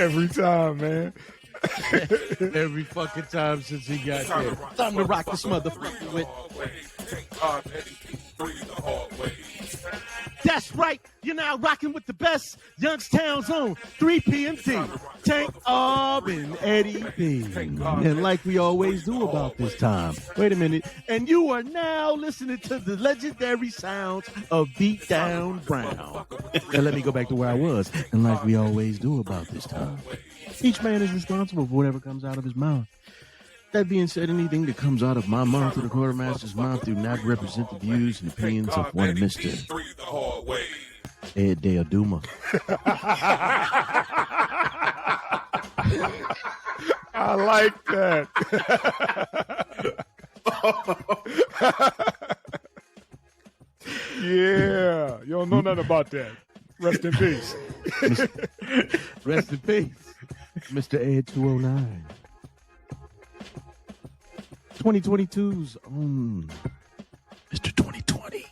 Every time, man. Every fucking time since he got there. Time to rock this motherfucker with. That's right. You're now rocking with the best. Youngstown's own 3 PMD. Tank, and Eddie B. And like we always do about this time. Wait a minute. And you are now listening to the legendary sounds of Beat Down Brown. And let me go back to where I was. And like we always do about this time. Each man is responsible for whatever comes out of his mouth. That being said, anything that comes out of my mouth or the quartermaster's mouth do not represent the views and opinions of one Mr. Ed Deaduma. I like that. Yeah. You don't know nothing about that. Rest in peace. Rest in peace, Mr. Ed 209. 2022's Mr. 2020.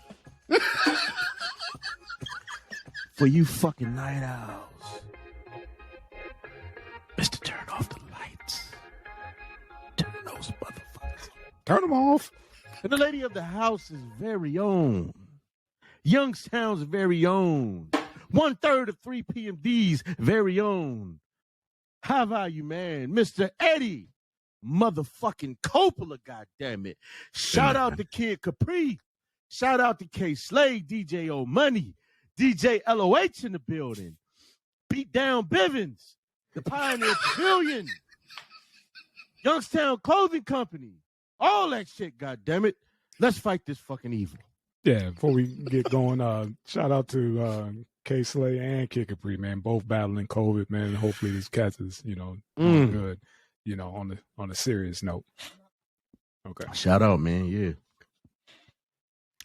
For you fucking night owls. Mr. Turn off the lights. Turn those motherfuckers. Turn them off. And the lady of the house is very own. Youngstown's very own. 1/3 of 3 PMD's very own. High value man, Mr. Eddie motherfucking Coppola, goddammit. Shout out to Kid Capri. Shout out to K Slade, DJ O Money, DJ LOH in the building. Beat Down Bivens, the Pioneer Pavilion, Youngstown Clothing Company, all that shit, goddammit. Let's fight this fucking evil. Yeah, before we get going, shout out to K Slay and Kid Capri, man. Both battling COVID, man. Hopefully these cats is, doing good, on a serious note. Okay. Shout out, man. Yeah.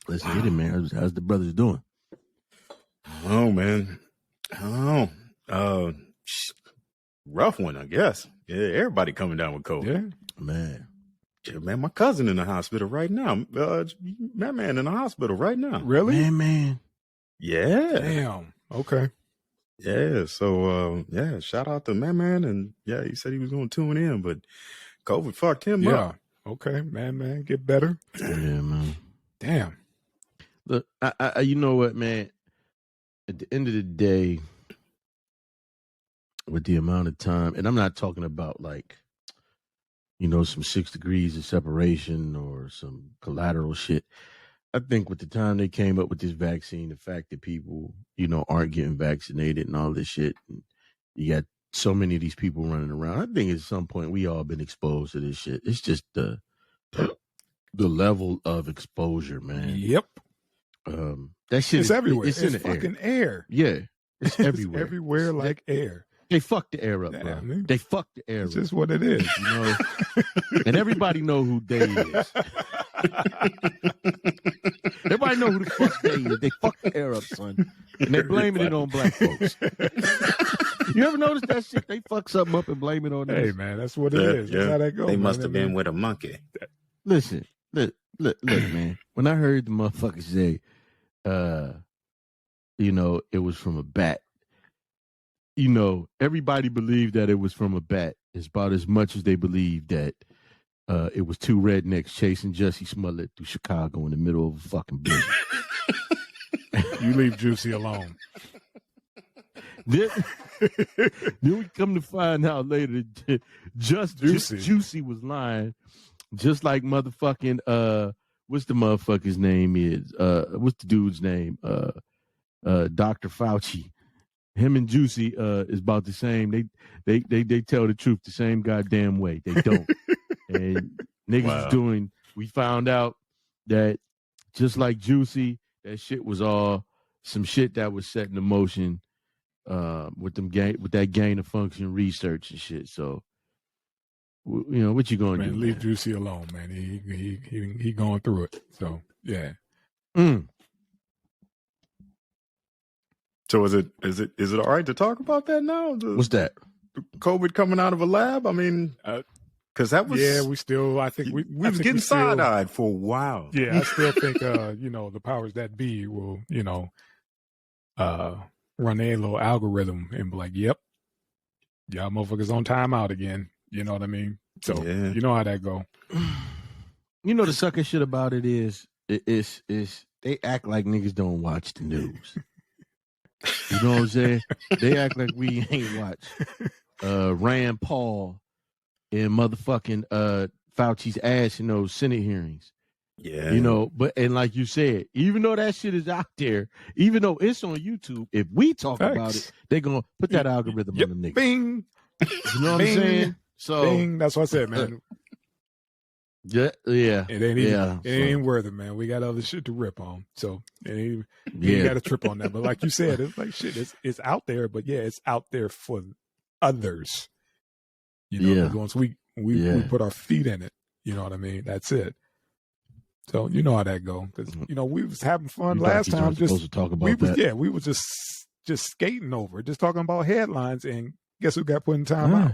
Let's get it, man. How's the brothers doing? Oh, man. I don't know. Rough one, I guess. Yeah, everybody coming down with COVID. Yeah. Man. Yeah, man, my cousin in the hospital right now. My man in the hospital right now. Really? Man. Yeah. Damn. Okay. Yeah. So, shout out to man. And yeah, he said he was going to tune in, but COVID fucked him up. Okay. Man, get better. Yeah, man. Damn. Look, I you know what, man? At the end of the day, with the amount of time, and I'm not talking about like, some 6 degrees of separation or some collateral shit. I think with the time they came up with this vaccine, the fact that people, aren't getting vaccinated and all this shit, and you got so many of these people running around. I think at some point we all been exposed to this shit. It's just the level of exposure, man. Yep. That shit is everywhere. It's in the fucking air. Yeah. It's everywhere. It's everywhere like air. They fucked the air up, bro. Man. They fucked the air It's up. just what it is. And everybody know who they is. Everybody know who the fuck they is. They fucked the air up, son. And they blaming it on black folks. You ever notice that shit? They fuck something up and blame it on us. Hey, man, that's what it is. That's how that goes. They must have been with a monkey. Listen, look, man. When I heard the motherfuckers say, it was from a bat, everybody believed that it was from a bat. It's about as much as they believed that it was 2 rednecks chasing Jussie Smollett through Chicago in the middle of a fucking blizzard. You leave Juicy alone. Then we come to find out later that Juicy was lying, just like motherfucking what's the motherfucker's name is? What's the dude's name? Dr. Fauci. Him and Juicy is about the same. They tell the truth the same goddamn way. They don't. And niggas is doing. We found out that just like Juicy, that shit was all some shit that was set in motion with that gain of function research and shit. So, what you gonna do? Leave Juicy alone, man. He going through it. So yeah. So is it all right to talk about that now? What's that? COVID coming out of a lab? I mean, because that was I think we was getting side-eyed for a while. Yeah, I still think the powers that be will run a little algorithm and be like, yep, Y'all motherfuckers on timeout again. You know what I mean? So you know how that go. You know the sucker shit about it is they act like niggas don't watch the news. You know what I'm saying? They act like we ain't watch Rand Paul and motherfucking Fauci's ass in those Senate hearings. Yeah. You know, and like you said, even though that shit is out there, even though it's on YouTube, if we talk about it, they're gonna put that algorithm on them niggas. Bing. You know what I'm saying? So Bing. That's what I said, man. Yeah. It ain't even worth it, man. We got other shit to rip on. So you got to trip on that. But like you said, it's like shit. It's out there, but it's out there for others. You know, once we put our feet in it, you know what I mean? That's it. So you know how that go. Because we was having fun last time. Just to talk about that. We was just skating over it, just talking about headlines, and guess who got put in time out?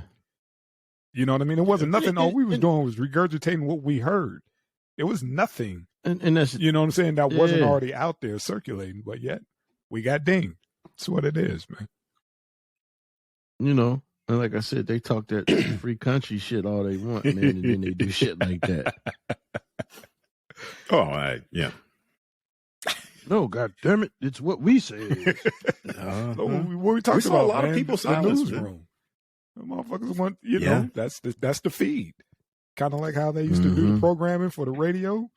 You know what I mean? It wasn't nothing. All we was doing was regurgitating what we heard. It was nothing. And that's, you know what I'm saying? That wasn't already out there circulating, but yet we got dinged. That's what it is, man. You know, and like I said, they talk that free country shit all they want, man, and then they do shit like that. Yeah. No, God damn it. It's what we say. What we talking saw about, a lot of people the newsroom. The motherfuckers want, know, that's the feed. Kind of like how they used to do programming for the radio.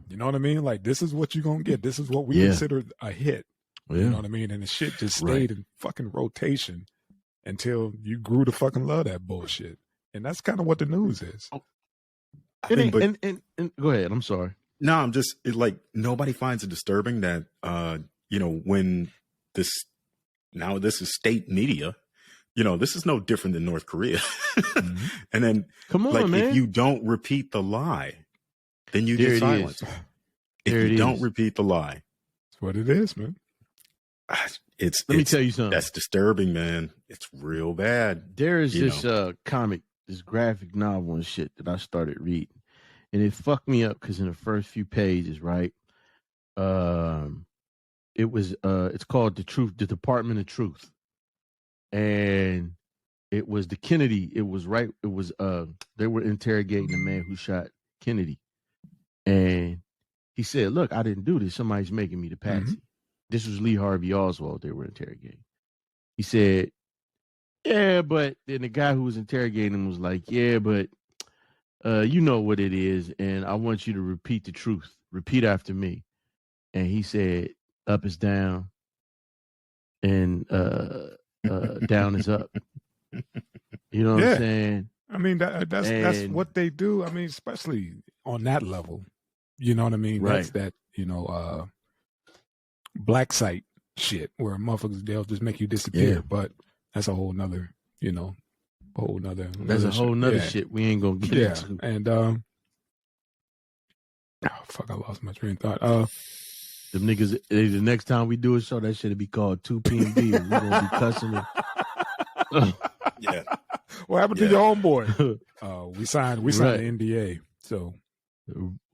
You know what I mean? Like, this is what you're going to get. This is what we considered a hit. You know what I mean? And the shit just stayed in fucking rotation until you grew to fucking love that bullshit. And that's kind of what the news is. And go ahead. I'm sorry. No, I'm just like, nobody finds it disturbing that, when this is state media, this is no different than North Korea. And then, come on, man. If you don't repeat the lie, then you get silenced. If you don't repeat the lie, that's what it is, man. Let me tell you something. That's disturbing, man. It's real bad. There is this comic, this graphic novel and shit that I started reading, and it fucked me up because in the first few pages, right, it was it's called the Department of Truth. And it was the Kennedy. It was they were interrogating the man who shot Kennedy. And he said, look, I didn't do this. Somebody's making me the patsy. This was Lee Harvey Oswald they were interrogating. He said, yeah, but then the guy who was interrogating him was like, yeah, but you know what it is. And I want you to repeat the truth. Repeat after me. And he said, up is down. And down is up. You know what I'm saying? I mean, that's what they do. I mean, especially on that level. You know what I mean? Right. That's that, black site shit where motherfuckers, they'll just make you disappear. Yeah. But that's a whole nother, That's a whole nother shit we ain't gonna get into. And I lost my train of thought. Them niggas, the next time we do a show, that shit'll be called 2P&B. We're gonna be cussing it. Yeah. What happened to your homeboy? We signed an NDA, so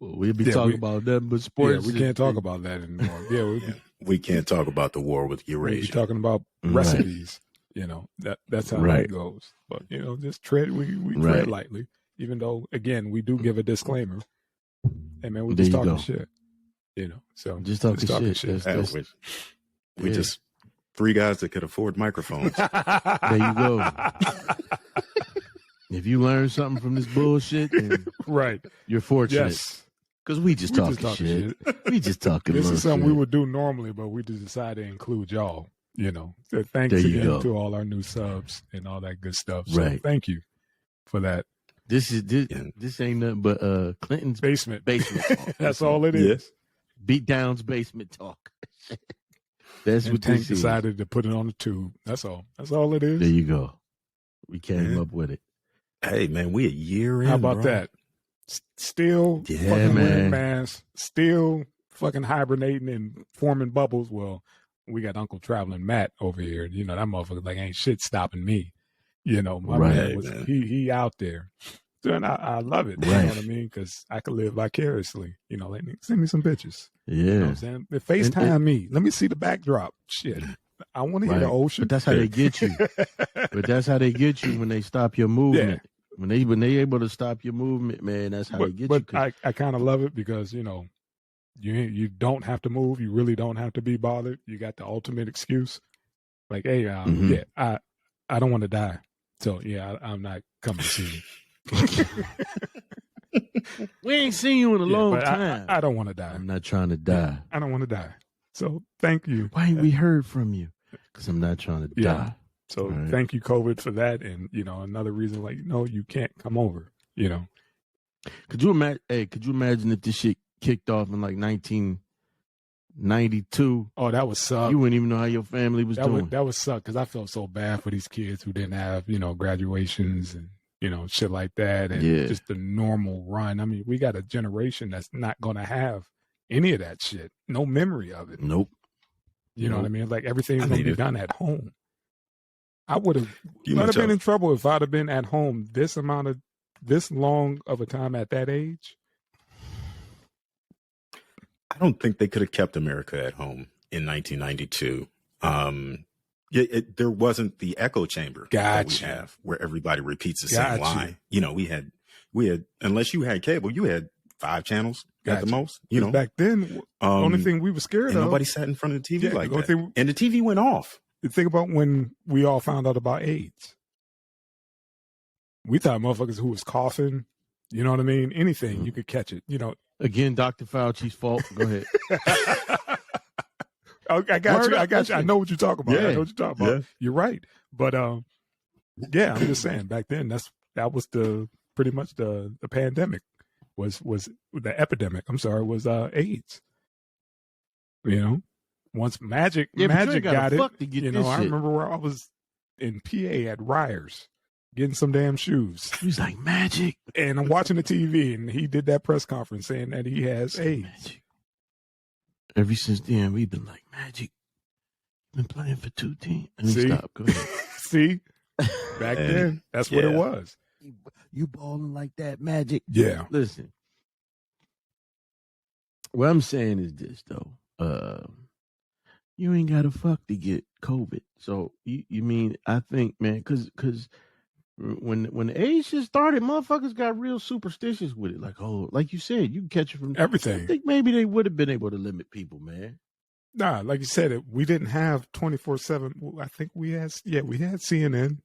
we'll be talking about nothing but sports. Yeah, we can't talk about that anymore. We can't talk about the war with Eurasia. We're talking about recipes. That's how that goes. But just tread. We tread lightly, even though again we do give a disclaimer. Hey man, we're just talking shit. So just talking shit. We just three guys that could afford microphones. There you go. If you learn something from this bullshit, then you're fortunate. Yes. Because we just talking shit. We just talking. This is something shit. we would do normally, but we just decided to include y'all. So thanks again to all our new subs and all that good stuff. So thank you for that. This ain't nothing but Clinton's basement talk. That's all it is. Beat Down's basement talk. That's what Tank decided to put it on the tube. That's all. That's all it is. There you go. We came up with it. Hey man, we a year in. How about that? Still fucking wearing masks, still fucking hibernating and forming bubbles. Well, we got Uncle Traveling Matt over here. That motherfucker like ain't shit stopping me. My man was he out there. And I love it. You know what I mean? Because I could live vicariously. Send me some pictures. Yeah. You know what I'm saying? FaceTime me. Let me see the backdrop. Shit. I want to hear the ocean. But that's how they get you. But that's how they get you when they stop your movement. Yeah. When they able to stop your movement, man, that's how they get you. But I kind of love it because, you know, you don't have to move. You really don't have to be bothered. You got the ultimate excuse. Like, hey, I don't want to die. So, yeah, I'm not coming to see you. We ain't seen you in a long time. I don't want to die. I'm not trying to die. I don't want to die. So thank you. Why ain't we heard from you? Because I'm not trying to die. So thank you, COVID, for that. And, you know, another reason, like, no, you can't come over, you know. Could you imagine if this shit kicked off in like 1992? Oh, that would suck. You wouldn't even know how your family was doing. That would suck because I felt so bad for these kids who didn't have, you know, graduations and, you know, shit like that. And just the normal run. I mean, we got a generation that's not going to have any of that shit. No memory of it. Nope. You know what I mean? Like everything's going to be done at home. I would have been in trouble if I'd have been at home this long of a time at that age. I don't think they could have kept America at home in 1992. There wasn't the echo chamber that we have where everybody repeats the same line. You know, we had, unless you had cable, you had 5 channels at the most. You know, back then, the only thing we were scared of. Nobody sat in front of the TV like that. And the TV went off. Think about when we all found out about AIDS. We thought motherfuckers who was coughing, you know what I mean? Anything, you could catch it, you know. Again, Dr. Fauci's fault. Go ahead. I got you. I know what you're talking about. I know what you're talking about. You're right. But I'm just saying back then that was pretty much the pandemic was the epidemic. I'm sorry, was AIDS. You know, once Magic got it. You know, I remember where I was in PA at Ryers getting some damn shoes. He's like, Magic. And I'm watching the TV and he did that press conference saying that he has AIDS. Magic. Ever since then, we've been like, Magic, been playing for 2 teams. And he stopped. Go ahead. See? Back then, that's what it was. You balling like that, Magic. Yeah. Listen. What I'm saying is this, though. You ain't got to fuck to get COVID. So, you mean, I think, man, because when the AIDS just started, motherfuckers got real superstitious with it. Like, oh, like you said, you can catch it from everything. I think maybe they would have been able to limit people, man. Nah, like you said, we didn't have 24/7. I think we had CNN.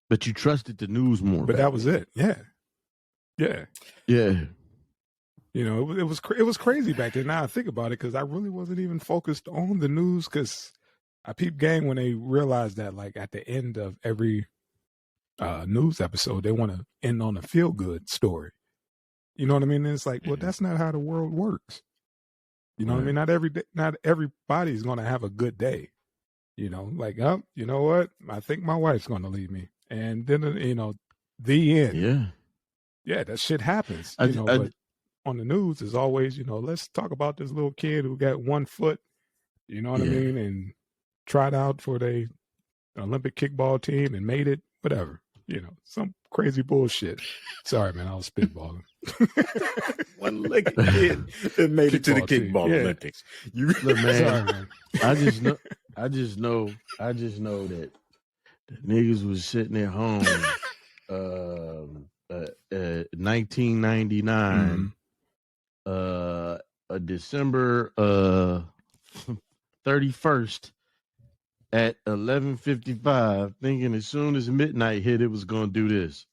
But you trusted the news more. But that was it. Yeah. You know, it was crazy back then. Now I think about it because I really wasn't even focused on the news because I peeped game when they realized that, like, at the end of every news episode, they want to end on a feel good story. You know what I mean? And it's like, well, that's not how the world works. You know what I mean? Not everybody's going to have a good day. You know, like, oh, you know what? I think my wife's going to leave me. And then, you know, the end. Yeah, that shit happens. But on the news is always, you know, let's talk about this little kid who got 1 foot, you know what I mean? And tried out for the Olympic kickball team and made it, whatever. You know, some crazy bullshit. Sorry, man, I was spitballing. One legged kid that made it to the kickball Olympics. Look, man, sorry, man. I just know that the niggas was sitting at home 1999 December 31st at 11:55, thinking as soon as midnight hit, it was going to do this.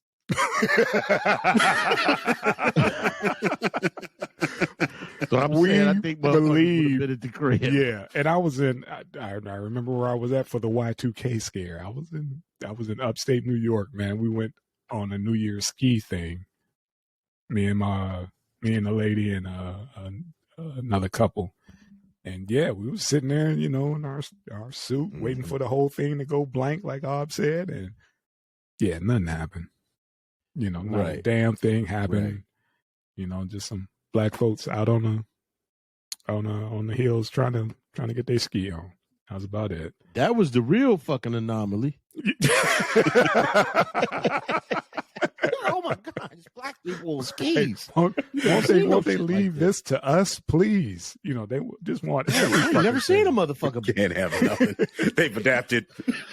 So I think believe at the crib. Yeah, and I was in. I remember where I was at for the Y2K scare. I was in upstate New York, man. We went on a New Year's ski thing. Me and the lady and another couple. And yeah, we were sitting there, you know, in our suit, waiting for the whole thing to go blank, like Ob said, and yeah, nothing happened. You know, not a damn thing happened. Right. You know, just some black folks out on the hills trying to get their ski on. That was about it. That was the real fucking anomaly. Oh my gosh, black people old skis. Won't they leave this to us, please? You know, they just want I ain't never seen a motherfucker. Can't have nothing. They've adapted.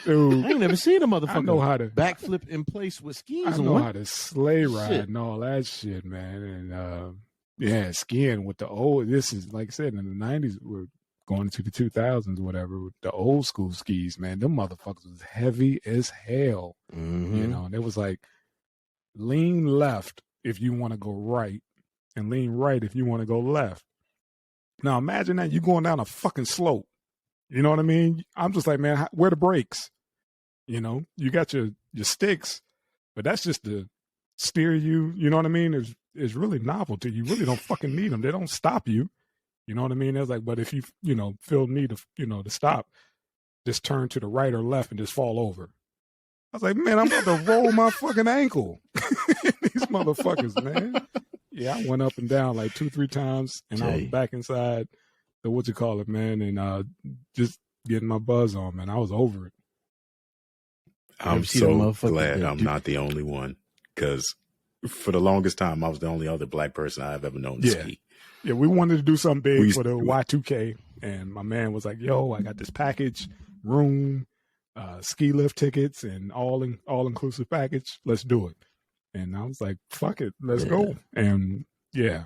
Dude, I ain't never seen a motherfucker I know how to backflip in place with skis I know on. how to sleigh ride Shit. and all that shit, man. And yeah, skiing with the old. This is like I said in the '90s. We're going into the 2000s, whatever. With the old school skis, man. Them motherfuckers was heavy as hell. Mm-hmm. You know, and it was like lean left if you want to go right, and lean right if you want to go left. Now imagine that you going down a fucking slope. You know what I mean? I'm just like, man, where the brakes? You know, you got your sticks, but that's just to steer you. You know what I mean? It's really novelty. You really don't fucking need them. They don't stop you. You know what I mean? It's like, but if you feel need to to stop, just turn to the right or left and just fall over. I was like, man, I'm about to roll my fucking ankle. These motherfuckers, man. Yeah, I went up and down like 2-3 times, and I was back inside the man, and just getting my buzz on, man. I was over it. I'm so glad I'm not the only one, because for the longest time, I was the only other black person I've ever known to ski. Yeah, we wanted to do something big for the Y2K, and my man was like, yo, I got this package, room, ski lift tickets, and all inclusive package. Let's do it. And I was like, fuck it, let's go. And yeah,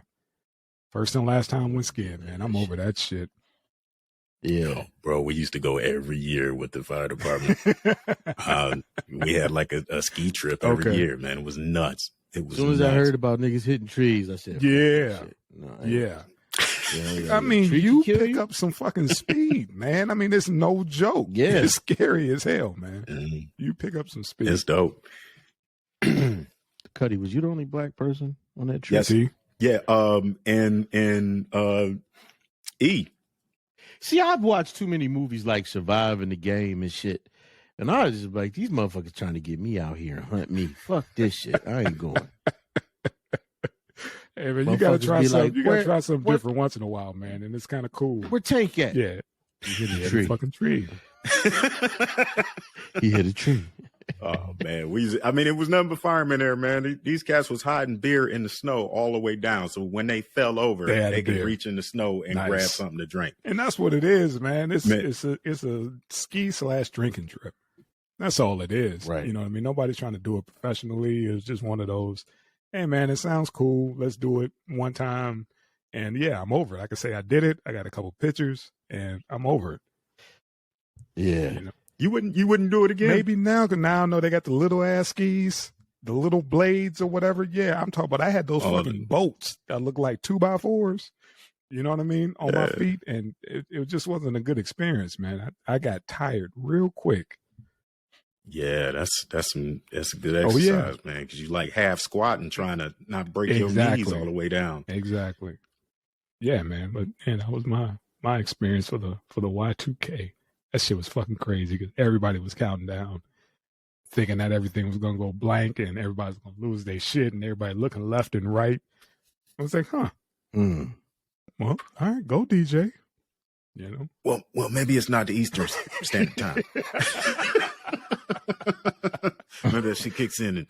first and last time went skiing, man. I'm over that shit. Yeah, oh, bro, we used to go every year with the fire department. We had like a ski trip every year, man. It was nuts. It was. As soon as I heard about niggas hitting trees, I said, yeah. I mean, you pick up some fucking speed, man. I mean, it's no joke. Yeah, it's scary as hell, man. Mm-hmm. You pick up some speed. It's dope. Cuddy, was you the only black person on that trip? Yes. Yeah. And E. See, I've watched too many movies like Surviving the Game and shit. And I was just like, these motherfuckers trying to get me out here and hunt me. Fuck this shit. I ain't going. Hey, man, you gotta try something. Like, you gotta try something different once in a while, man. And it's kind of cool. Where Tank at? Yeah. He hit a fucking tree. He hit a tree. Oh man, it was nothing but firemen there, man. These cats was hiding beer in the snow all the way down, so when they fell over, they could reach in the snow and grab something to drink. And that's what it is, man. It's a ski/drinking trip. That's all it is, right? You know what I mean? Nobody's trying to do it professionally. It's just one of those. Hey, man, it sounds cool. Let's do it one time, and yeah, I'm over it. Like I say, I did it. I got a couple pictures, and I'm over it. Yeah. You know? You wouldn't do it again? Maybe now, because now I know they got the little ass skis, the little blades or whatever. Yeah, I'm talking about. I had those fucking boats that look like 2x4s. You know what I mean? On my feet, and it just wasn't a good experience, man. I got tired real quick. Yeah, that's a good exercise, man. Because you like half squatting, trying to not break your knees all the way down. Exactly. Yeah, man. But that was my experience for the Y2K. That shit was fucking crazy because everybody was counting down, thinking that everything was going to go blank and everybody's going to lose their shit and everybody looking left and right. I was like, huh. Well, all right, go DJ. You know? Well, maybe it's not the Eastern Standard Time. Maybe that shit kicks in.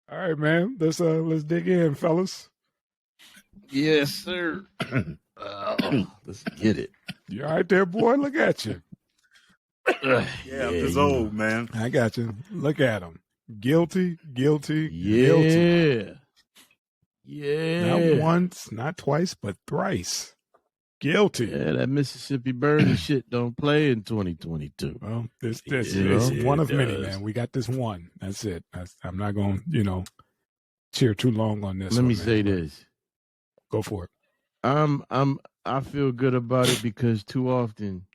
All right, man. Let's dig in, fellas. Yes, sir. Let's get it. You all right there, boy? Look at you. I'm just old, man. I got you. Look at him. Guilty. Yeah. Not once, not twice, but thrice. Guilty. Yeah, that Mississippi Burning shit don't play in 2022. Well, this is one of many, man. We got this one. That's it. I'm not going to, cheer too long on this. Let me say this. Go for it. I feel good about it because too often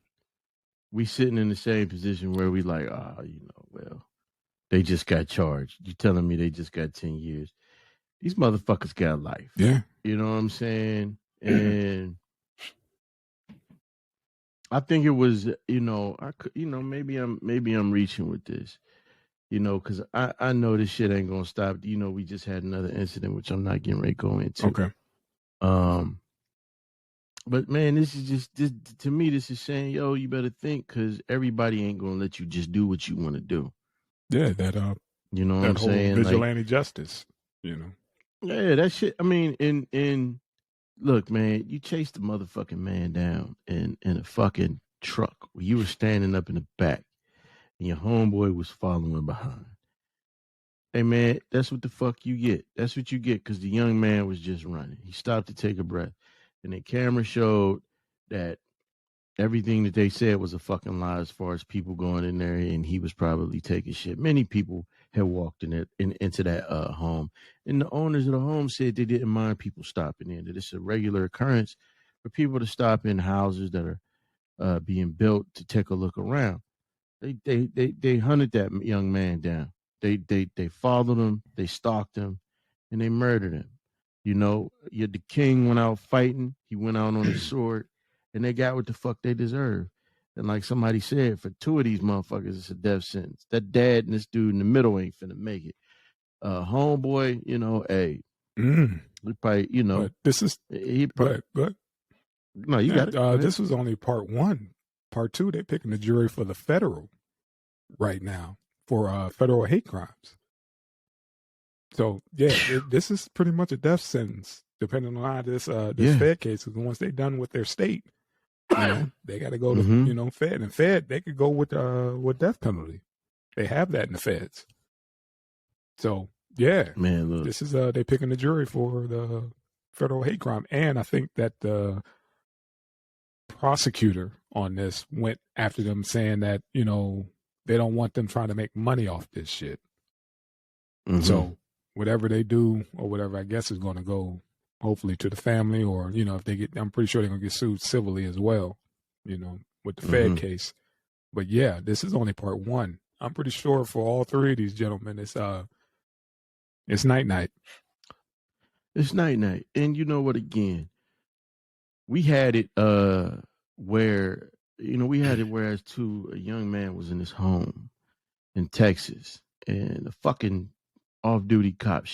we sitting in the same position where we like, well, they just got charged. You telling me they just got 10 years. These motherfuckers got life. Yeah. You know what I'm saying? And I think it was, maybe I'm reaching with this, because I know this shit ain't gonna stop. We just had another incident, which I'm not getting ready to go into. Okay. But man, this is just to me. This is saying, yo, you better think, because everybody ain't gonna let you just do what you want to do. Yeah, you know what that I'm whole saying? vigilante justice. Yeah, that shit. I mean, in look, man, you chased the motherfucking man down in a fucking truck where you were standing up in the back, and your homeboy was following behind. Hey man, that's what the fuck you get. That's what you get, because the young man was just running. He stopped to take a breath, and the camera showed that everything that they said was a fucking lie as far as people going in there, and he was probably taking shit. Many people had walked into that home, and the owners of the home said they didn't mind people stopping in. That it's a regular occurrence for people to stop in houses that are being built to take a look around. They hunted that young man down. They followed him, they stalked him, and they murdered him. You know, the king went out fighting. He went out on his sword, and they got what the fuck they deserve. And like somebody said, for two of these motherfuckers, it's a death sentence. That dad and this dude in the middle ain't finna make it. Homeboy, hey, he probably, But this is he. but No, you got it. This was only part one. Part two, they're picking the jury for the federal right now for federal hate crimes. So yeah, this is pretty much a death sentence, depending on how this Fed case is. Once they're done with their state, they got to go to Fed, and Fed they could go with death penalty. They have that in the Feds. So yeah, man, look, this is they picking the jury for the federal hate crime, and I think that the prosecutor on this went after them, saying that they don't want them trying to make money off this shit. So whatever they do or whatever, I guess is going to go hopefully to the family, or if they get, I'm pretty sure they're going to get sued civilly as well, with the Fed case. But yeah, this is only part one. I'm pretty sure for all three of these gentlemen, it's night. It's night. And you know what? Again, we had it where whereas a young man was in his home in Texas, and the fucking off-duty cop,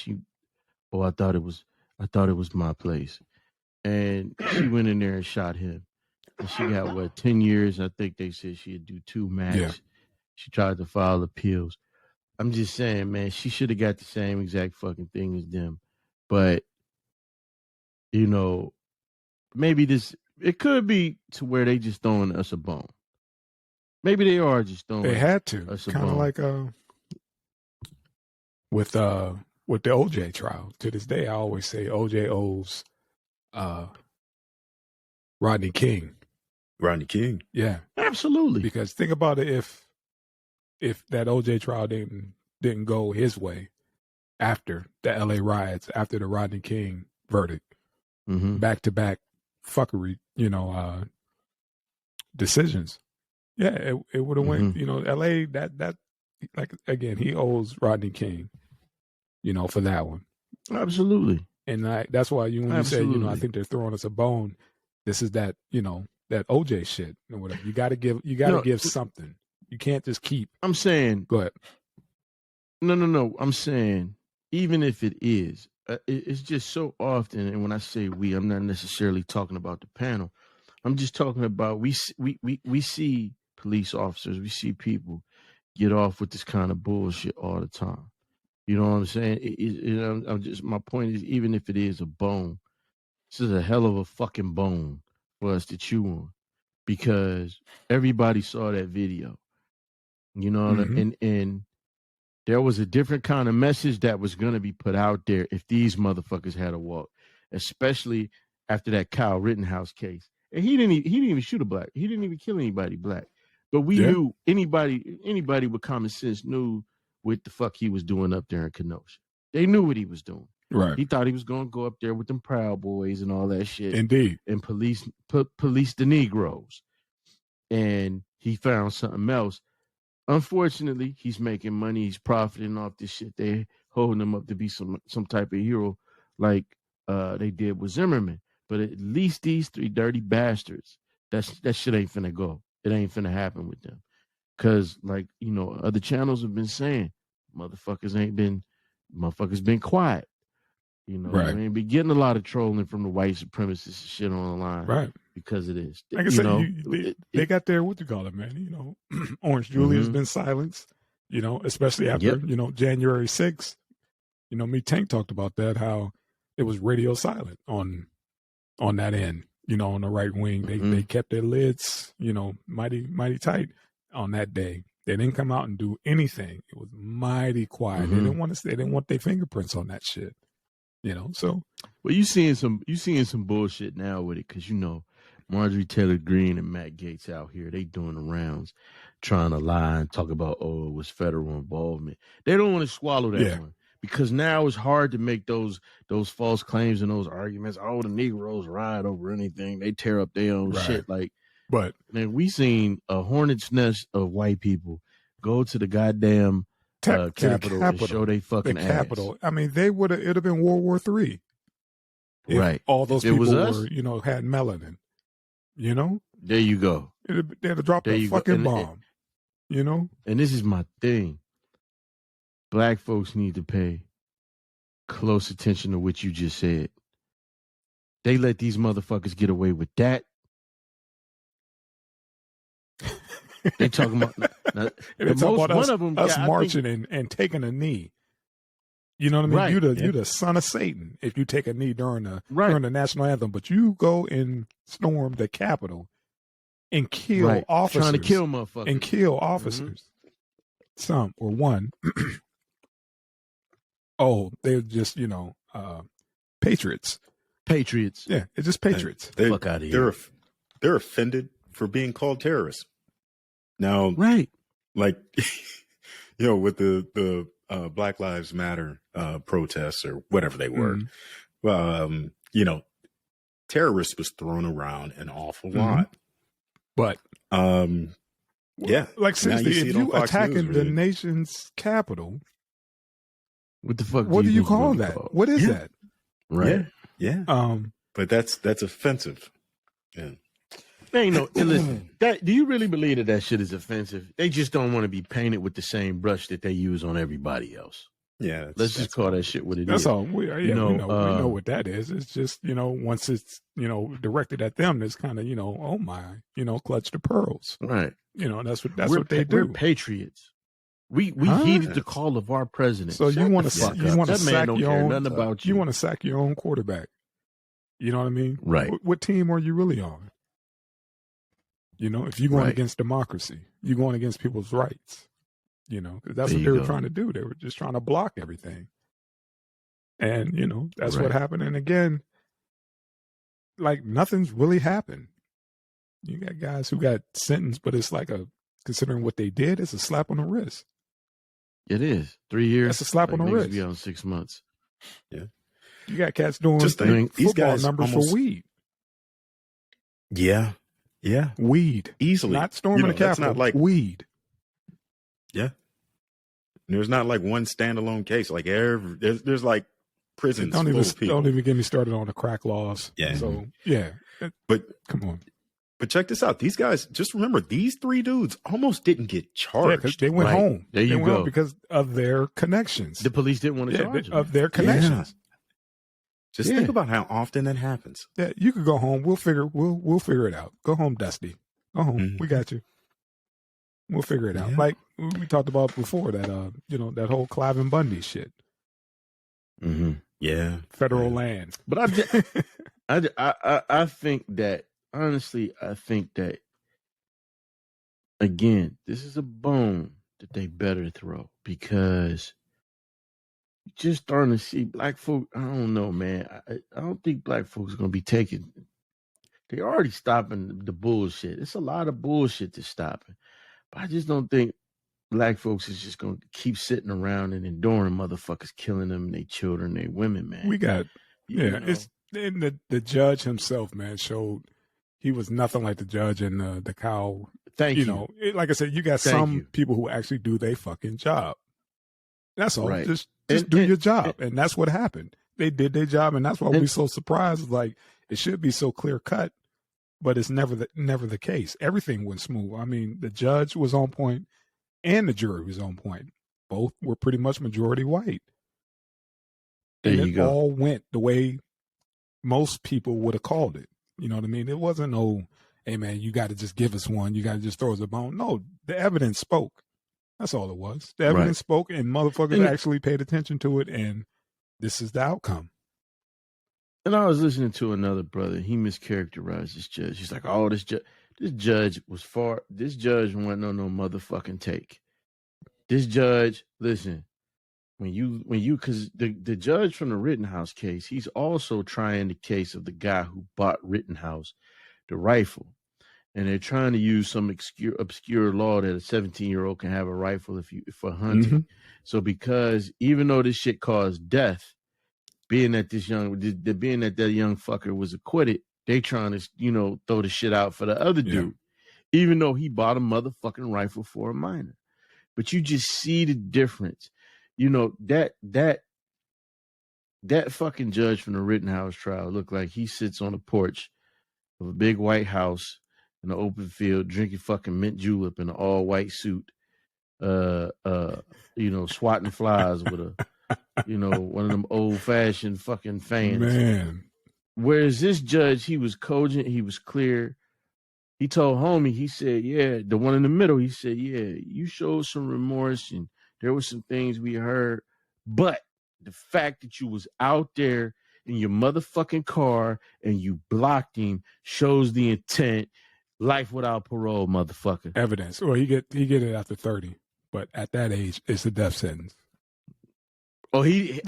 I thought it was my place, and she went in there and shot him, and she got 10 years. I think they said she'd do 2 max. Yeah. She tried to file appeals. I'm just saying, man, she should have got the same exact fucking thing as them, but maybe it could be to where they just throwing us a bone. Maybe they are just throwing. They had to, kind of like with the OJ trial. To this day, I always say OJ owes Rodney King. Rodney King, yeah, absolutely. Because think about it, if that OJ trial didn't go his way after the LA riots, after the Rodney King verdict, back to back fuckery, decisions. Yeah, it would have went, LA that like again, he owes Rodney King, for that one. Absolutely. And that's why when you say, I think they're throwing us a bone, this is that, that OJ shit or whatever. You gotta give something. You can't just keep. I'm saying, go ahead. No. I'm saying, even if it is, it's just so often. And when I say we, I'm not necessarily talking about the panel. I'm just talking about we see police officers, we see people get off with this kind of bullshit all the time. You know what I'm saying? My point is, even if it is a bone, this is a hell of a fucking bone for us to chew on, because everybody saw that video. And there was a different kind of message that was going to be put out there if these motherfuckers had a walk, especially after that Kyle Rittenhouse case. And he didn't even shoot a black. He didn't even kill anybody black. But we knew anybody with common sense knew what the fuck he was doing up there in Kenosha. They knew what he was doing. Right. He thought he was going to go up there with them Proud Boys and all that shit. Indeed. And police the Negroes. And he found something else. Unfortunately, he's making money. He's profiting off this shit. They holding him up to be some type of hero, like they did with Zimmerman. But at least these 3 dirty bastards, that shit ain't finna go. It ain't finna happen with them. Cause like, other channels have been saying, motherfuckers been quiet. You know, Right. I mean, be getting a lot of trolling from the white supremacists and shit online, Right. because of this. Like I said, they got their, what you call it, man. You know, Orange Julia's been silenced. You know, especially after January 6th. You know, me Tank talked about that, how it was radio silent on that end. You know, on the right wing, they kept their lids, you know, mighty tight on that day. They didn't come out and do anything. It was mighty quiet. They didn't want their fingerprints on that shit. You know, so well, you seeing some bullshit now with it, because you know Marjorie Taylor Greene and Matt Gaetz out here, they doing the rounds, trying to lie and talk about, oh, it was federal involvement. They don't want to swallow that one, because now it's hard to make those false claims and those arguments. Oh, the Negroes riot over anything. They tear up their own shit. Like, but man, we seen a hornet's nest of white people go to the goddamn Capitol and show they fucking ass. I mean, it'd have been World War III. If all those people were, you know, had melanin. You know? There you go. They'd have dropped a fucking bomb. You know? And this is my thing. Black folks need to pay close attention to what you just said. They let these motherfuckers get away with that. They talking about one of them marching and taking a knee. You know what I mean? Right. You're the son of Satan if you take a knee during the national anthem, but you go and storm the Capitol and kill officers, trying to kill motherfuckers and kill officers. Some or one. Oh, they're just, you know, patriots. Patriots. Yeah, it's just patriots. Fuck out of here. They're offended for being called terrorists. Now, like, you know, with the Black Lives Matter protests or whatever they were, you know, terrorist was thrown around an awful lot. But like seriously, if you attacking the nation's capital, what the fuck? What do you call that? What is that? Right. Yeah. But that's offensive. Yeah. Ain't no, listen, do you really believe that shit is offensive? They just don't want to be painted with the same brush that they use on everybody else. Yeah. Let's just call that shit what it is. That's all. We know what that is. It's just, you know, once it's, you know, directed at them, it's kind of, you know, oh my, you know, clutch the pearls. Right. You know, that's what they do. We're patriots. We heeded the call of our president. So you want to sack your own, nothing about you. You want to sack your own quarterback. You know what I mean? Right. What team are you really on? You know, if you're going against democracy, you're going against people's rights. You know, because that's what they were trying to do. They were just trying to block everything. And, you know, that's what happened. And again, like nothing's really happened. You got guys who got sentenced, but it's like considering what they did, it's a slap on the wrist. It is 3 years. That's a slap on the wrist. Be on 6 months. Yeah. You got cats doing these football guys numbers for weed. Yeah. Yeah. Weed. Easily. Not storming the Capitol. Not like weed. Yeah. There's not like one standalone case. Like there's like prisons full of people. Don't even get me started on the crack laws. Yeah. So yeah. But come on. But check this out. These guys, just remember, these 3 dudes almost didn't get charged. Yeah, they went home. There you go. Because of their connections. The police didn't want to charge them. Of their connections. Yeah. Just think about how often that happens. Yeah, you could go home. We'll figure it out. Go home, Dusty. Go home. Mm-hmm. We got you. We'll figure it out. Yeah. Like we talked about before, that you know, that whole Clive and Bundy shit. Mm-hmm. Yeah. Federal land. But I think that, honestly, again, this is a bone that they better throw, because you're just starting to see black folk. I don't know, man. I don't think black folks are going to be taking. They're already stopping the bullshit. It's a lot of bullshit that's stopping. But I just don't think black folks is just going to keep sitting around and enduring motherfuckers killing them and their children, their women, man. We got, it's and the judge himself, man, showed he was nothing like the judge in the cow. Thank you. You know, like I said, you got some people who actually do their fucking job. That's all. Right. Just do your job. And that's what happened. They did their job, and that's why we're so surprised. Like, it should be so clear cut, but it's never the case. Everything went smooth. I mean, the judge was on point and the jury was on point. Both were pretty much majority white. And it all went the way most people would have called it. You know what I mean? It wasn't no, hey man, you got to just give us one. You got to just throw us a bone. No, the evidence spoke. That's all it was. The evidence spoke, and motherfuckers actually paid attention to it, and this is the outcome. And I was listening to another brother. He mischaracterized this judge. He's like, "Oh, this judge was far. This judge wasn't on no motherfucking take. This judge, listen." When you, because the judge from the Rittenhouse case, he's also trying the case of the guy who bought Rittenhouse the rifle, and they're trying to use some obscure law that a 17-year-old can have a rifle for hunting. Mm-hmm. So because even though this shit caused death, being that that young fucker was acquitted, they trying to throw the shit out for the other dude, even though he bought a motherfucking rifle for a minor. But you just see the difference. That fucking judge from the Rittenhouse trial looked like he sits on the porch of a big white house in the open field drinking fucking mint julep in an all white suit, swatting flies with a, one of them old fashioned fucking fans. Man. Whereas this judge, he was cogent, he was clear. He told homie, he said, yeah, the one in the middle, he said, yeah, you showed some remorse and there were some things we heard, but the fact that you was out there in your motherfucking car and you blocked him shows the intent. Life without parole, motherfucker. Evidence. Well, he get it after 30, but at that age, it's a death sentence. Oh, The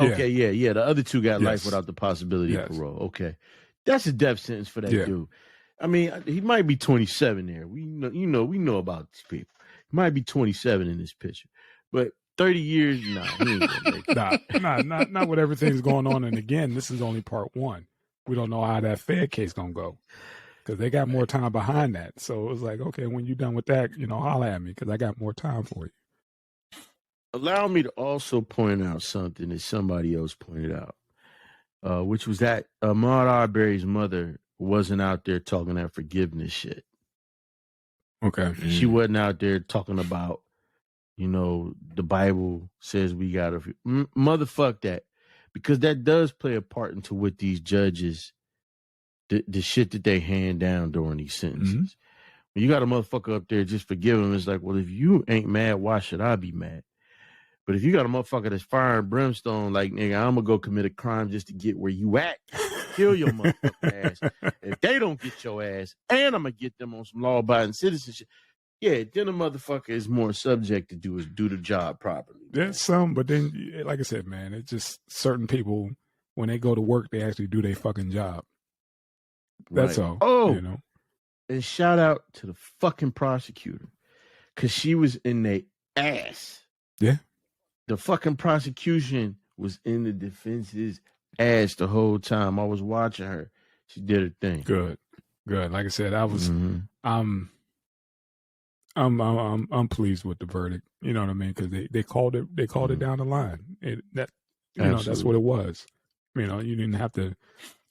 other two got life without the possibility of parole. Okay, that's a death sentence for that dude. I mean, he might be 27 there. We know about these people. He might be 27 in this picture, but 30 years, he ain't gonna make it. Not with everything's going on. And again, this is only part one. We don't know how that Fed case gonna go because they got more time behind that. So it was like, okay, when you're done with that, holler at me because I got more time for you. Allow me to also point out something that somebody else pointed out, which was that Ahmaud Arbery's mother wasn't out there talking that forgiveness shit. Okay. She wasn't out there talking about, the Bible says we got to motherfuck that, because that does play a part into what these judges, the shit that they hand down during these sentences. Mm-hmm. When you got a motherfucker up there just forgive him, it's like, well, if you ain't mad, why should I be mad? But if you got a motherfucker that's fire and brimstone, like, nigga, I'm gonna go commit a crime just to get where you at, kill your motherfucking ass. If they don't get your ass, and I'm gonna get them on some law-abiding citizenship, then a motherfucker is more subject to do the job properly. There's some, but then, like I said, man, it's just certain people, when they go to work, they actually do their fucking job. That's all. Oh, and shout out to the fucking prosecutor, because she was in their ass. Yeah. The fucking prosecution was in the defense's ass the whole time. I was watching her. She did her thing. Good. Like I said, I was. I'm pleased with the verdict. You know what I mean? Because they called it. They called it down the line. That's what it was. You didn't have to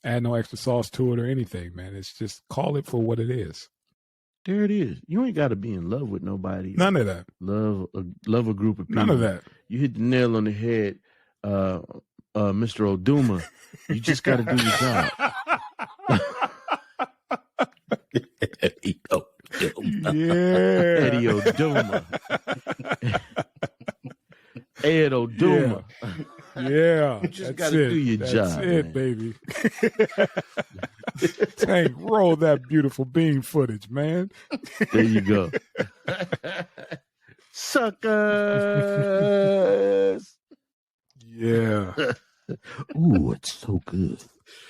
add no extra sauce to it or anything, man. It's just call it for what it is. There it is. You ain't got to be in love with nobody. None of that. Love a group of people. None of that. You hit the nail on the head, Mr. Oduma. You just got to do your job. Eddie Oduma. Ed Oduma. Yeah. You just got to do your job. That's it, baby. Tank, roll that beautiful beam footage, man. There you go. Suckers. Yeah. Ooh, it's so good.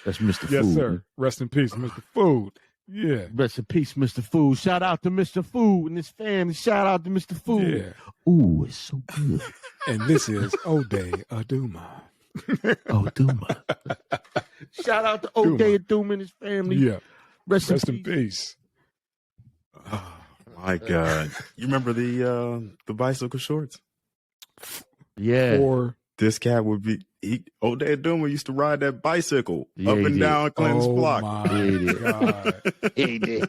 That's Mr. Food. Yes, sir. Rest in peace, Mr. Food. Yeah. Rest in peace, Mr. Food. Shout out to Mr. Food and his family. Shout out to Mr. Food. Yeah. Ooh, it's so good. And this is Ode Aduma. Oduma. Shout out to Ode Aduma and his family. Yeah. Rest in peace. Oh my God. You remember the bicycle shorts? Yeah. Or this cat would be Ode Aduma used to ride that bicycle up and down Clinton's block. My God. He did.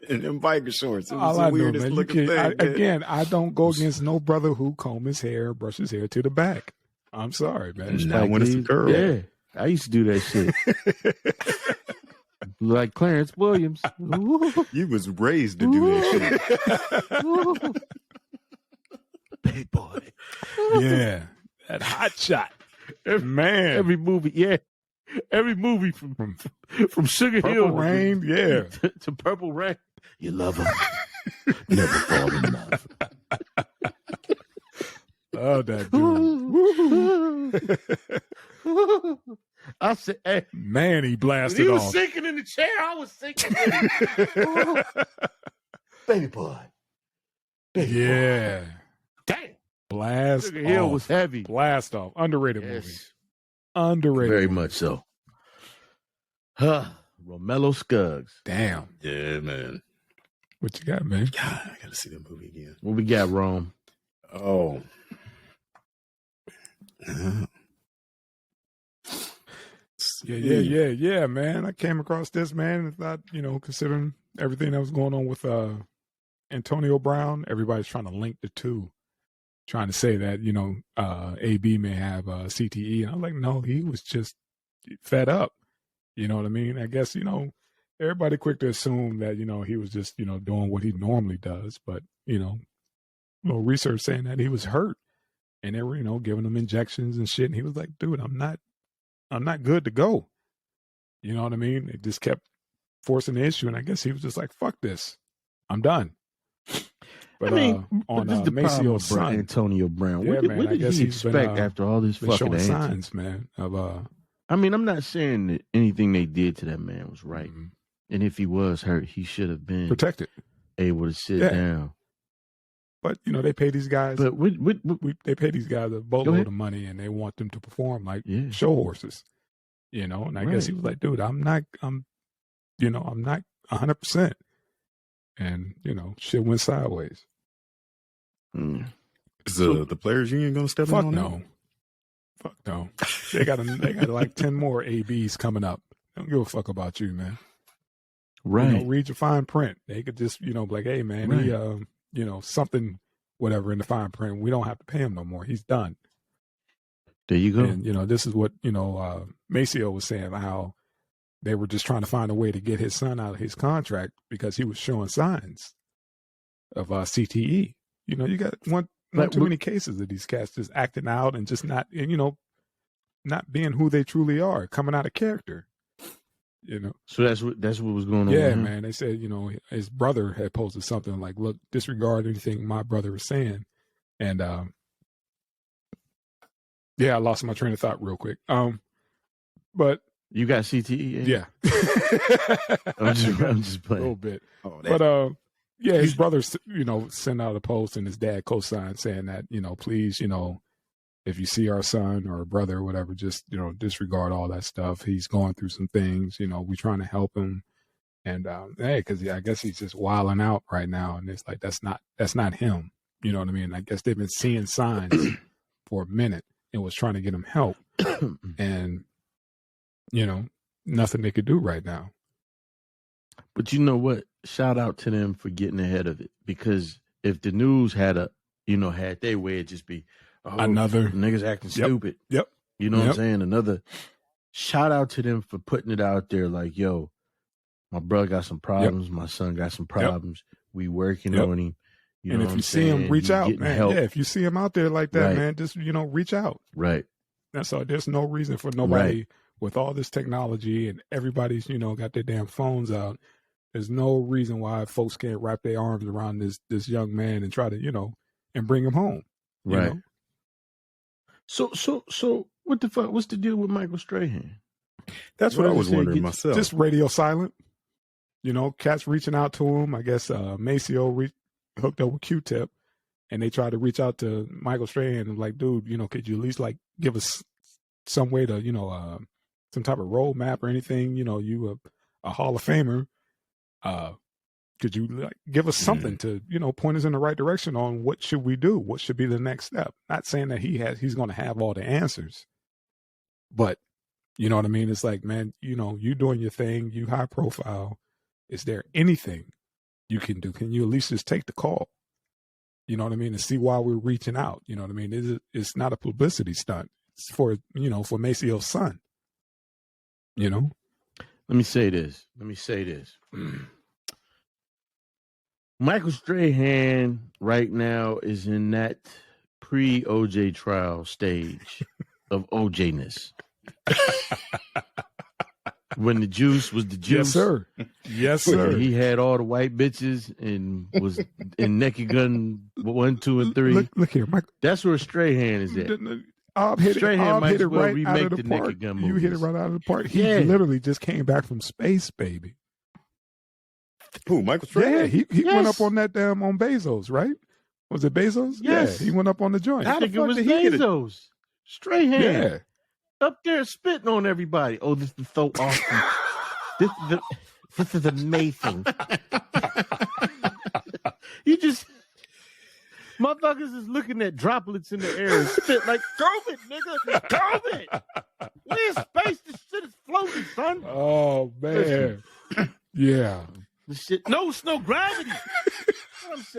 And them biker shorts. It was all the I know, weirdest man, looking thing. Again, I don't go against no brother who comb his hair, brush his hair to the back. I'm sorry, man. Not when it's a girl. Yeah, I used to do that shit. Like Clarence Williams. You was raised to do that shit. Big boy. Yeah. That hot shot. Man. Every movie, yeah. Every movie from Sugar Purple Hill Rain, yeah. to Purple Rain. You love him. Never fall in love. Oh, that dude. I said, hey, man, he blasted he was off. sinking in the chair. I was sinking with him. Baby boy. Baby yeah. boy. Damn. Blast Sugar Hill off. was heavy. Blast off. Underrated Yes. movie. Underrated. Very movie. much so. Romello Scuggs. Damn. Yeah, man. What you got, man? God, I gotta see that movie again. What we got, Rome? Oh. Yeah, man. I came across this, man, and thought, considering everything that was going on with Antonio Brown, everybody's trying to link the two, trying to say that, AB may have CTE. And I'm like, no, he was just fed up. You know what I mean? I guess, everybody quick to assume that, he was just, doing what he normally does. But, research saying that he was hurt and they were, giving him injections and shit. And he was like, dude, I'm not good to go. You know what I mean? It just kept forcing the issue. And I guess he was just like, fuck this. I'm done. But on this is the Maseo's son, son, Antonio Brown. Yeah, What did he expect after all this fucking showing antics? signs, man, of I mean, I'm not saying that anything they did to that man was right. Mm-hmm. And if he was hurt, he should have been protected, able to sit down. But they pay these guys. But they pay these guys a boatload of money, and they want them to perform like show horses. And I guess he was like, "Dude, I'm not 100%." And shit went sideways. Is the players union gonna step in on that? Fuck no. They got like 10 more ABs coming up. They don't give a fuck about you, man. Right. Read your fine print. They could just, be like, hey, man, Right. he, something, whatever in the fine print. We don't have to pay him no more. He's done. There you go. And, this is what, Maseo was saying, how they were just trying to find a way to get his son out of his contract because he was showing signs of CTE. You got one too many cases of these cats just acting out and just not, not being who they truly are, coming out of character. So that's what was going on. Yeah, man. They said, his brother had posted something like, look, disregard anything my brother was saying. And I lost my train of thought real quick. But you got CTE? Yeah. I'm just playing. A little bit. But his brother, sent out a post and his dad co-signed saying that, please, if you see our son or brother or whatever, just, disregard all that stuff. He's going through some things, we're trying to help him. And, cause I guess he's just wilding out right now. And it's like, that's not him. You know what I mean? I guess they've been seeing signs for a minute and was trying to get him help. And, nothing they could do right now. But you know what? Shout out to them for getting ahead of it. Because if the news had their way, it'd just be, another niggas acting stupid. Yep. You know what I'm saying? Another shout out to them for putting it out there like, yo, my brother got some problems. My son got some problems. We working on him. And if you see him, reach out, man. Help. Yeah, if you see him out there like that, man, just, reach out. Right. That's all. There's no reason for nobody with all this technology and everybody's, got their damn phones out. There's no reason why folks can't wrap their arms around this young man and try to, and bring him home. Right. So what the fuck? What's the deal with Michael Strahan? That's what I was wondering myself. Just radio silent. Cats reaching out to him. I guess Maseo hooked up with Q-Tip, and they tried to reach out to Michael Strahan and like, dude, could you at least like give us some way to, some type of roadmap or anything? You a Hall of Famer. Could you like give us something to, point us in the right direction on what should we do? What should be the next step? Not saying that he's going to have all the answers, but you know what I mean? It's like, man, you doing your thing, you high profile. Is there anything you can do? Can you at least just take the call? You know what I mean? And see why we're reaching out. You know what I mean? It's not a publicity stunt. for Maceo's son. You know. Let me say this. Michael Strahan right now is in that pre-OJ trial stage of OJ-ness. When the juice was the juice. Yes, sir. Yes, sir. He had all the white bitches and was in Naked Gun 1, 2, and 3. Look here, Mike. That's where Strahan is at. Strahan might as well right remake out of the the park. Naked Gun You movies. hit it right out of the park. He literally just came back from space, baby. Who, Michael Strahan? Yeah, he went up on that damn on Bezos, right? Was it Bezos? Yes. Yeah, he went up on the joint. I think it was Bezos. Strahan. Yeah. Up there spitting on everybody. Oh, this is so awesome. This is amazing. You just motherfuckers is looking at droplets in the air and spit like COVID, nigga. COVID. We're in space. This shit is floating, son. Oh man. Yeah. This shit. No, it's no gravity.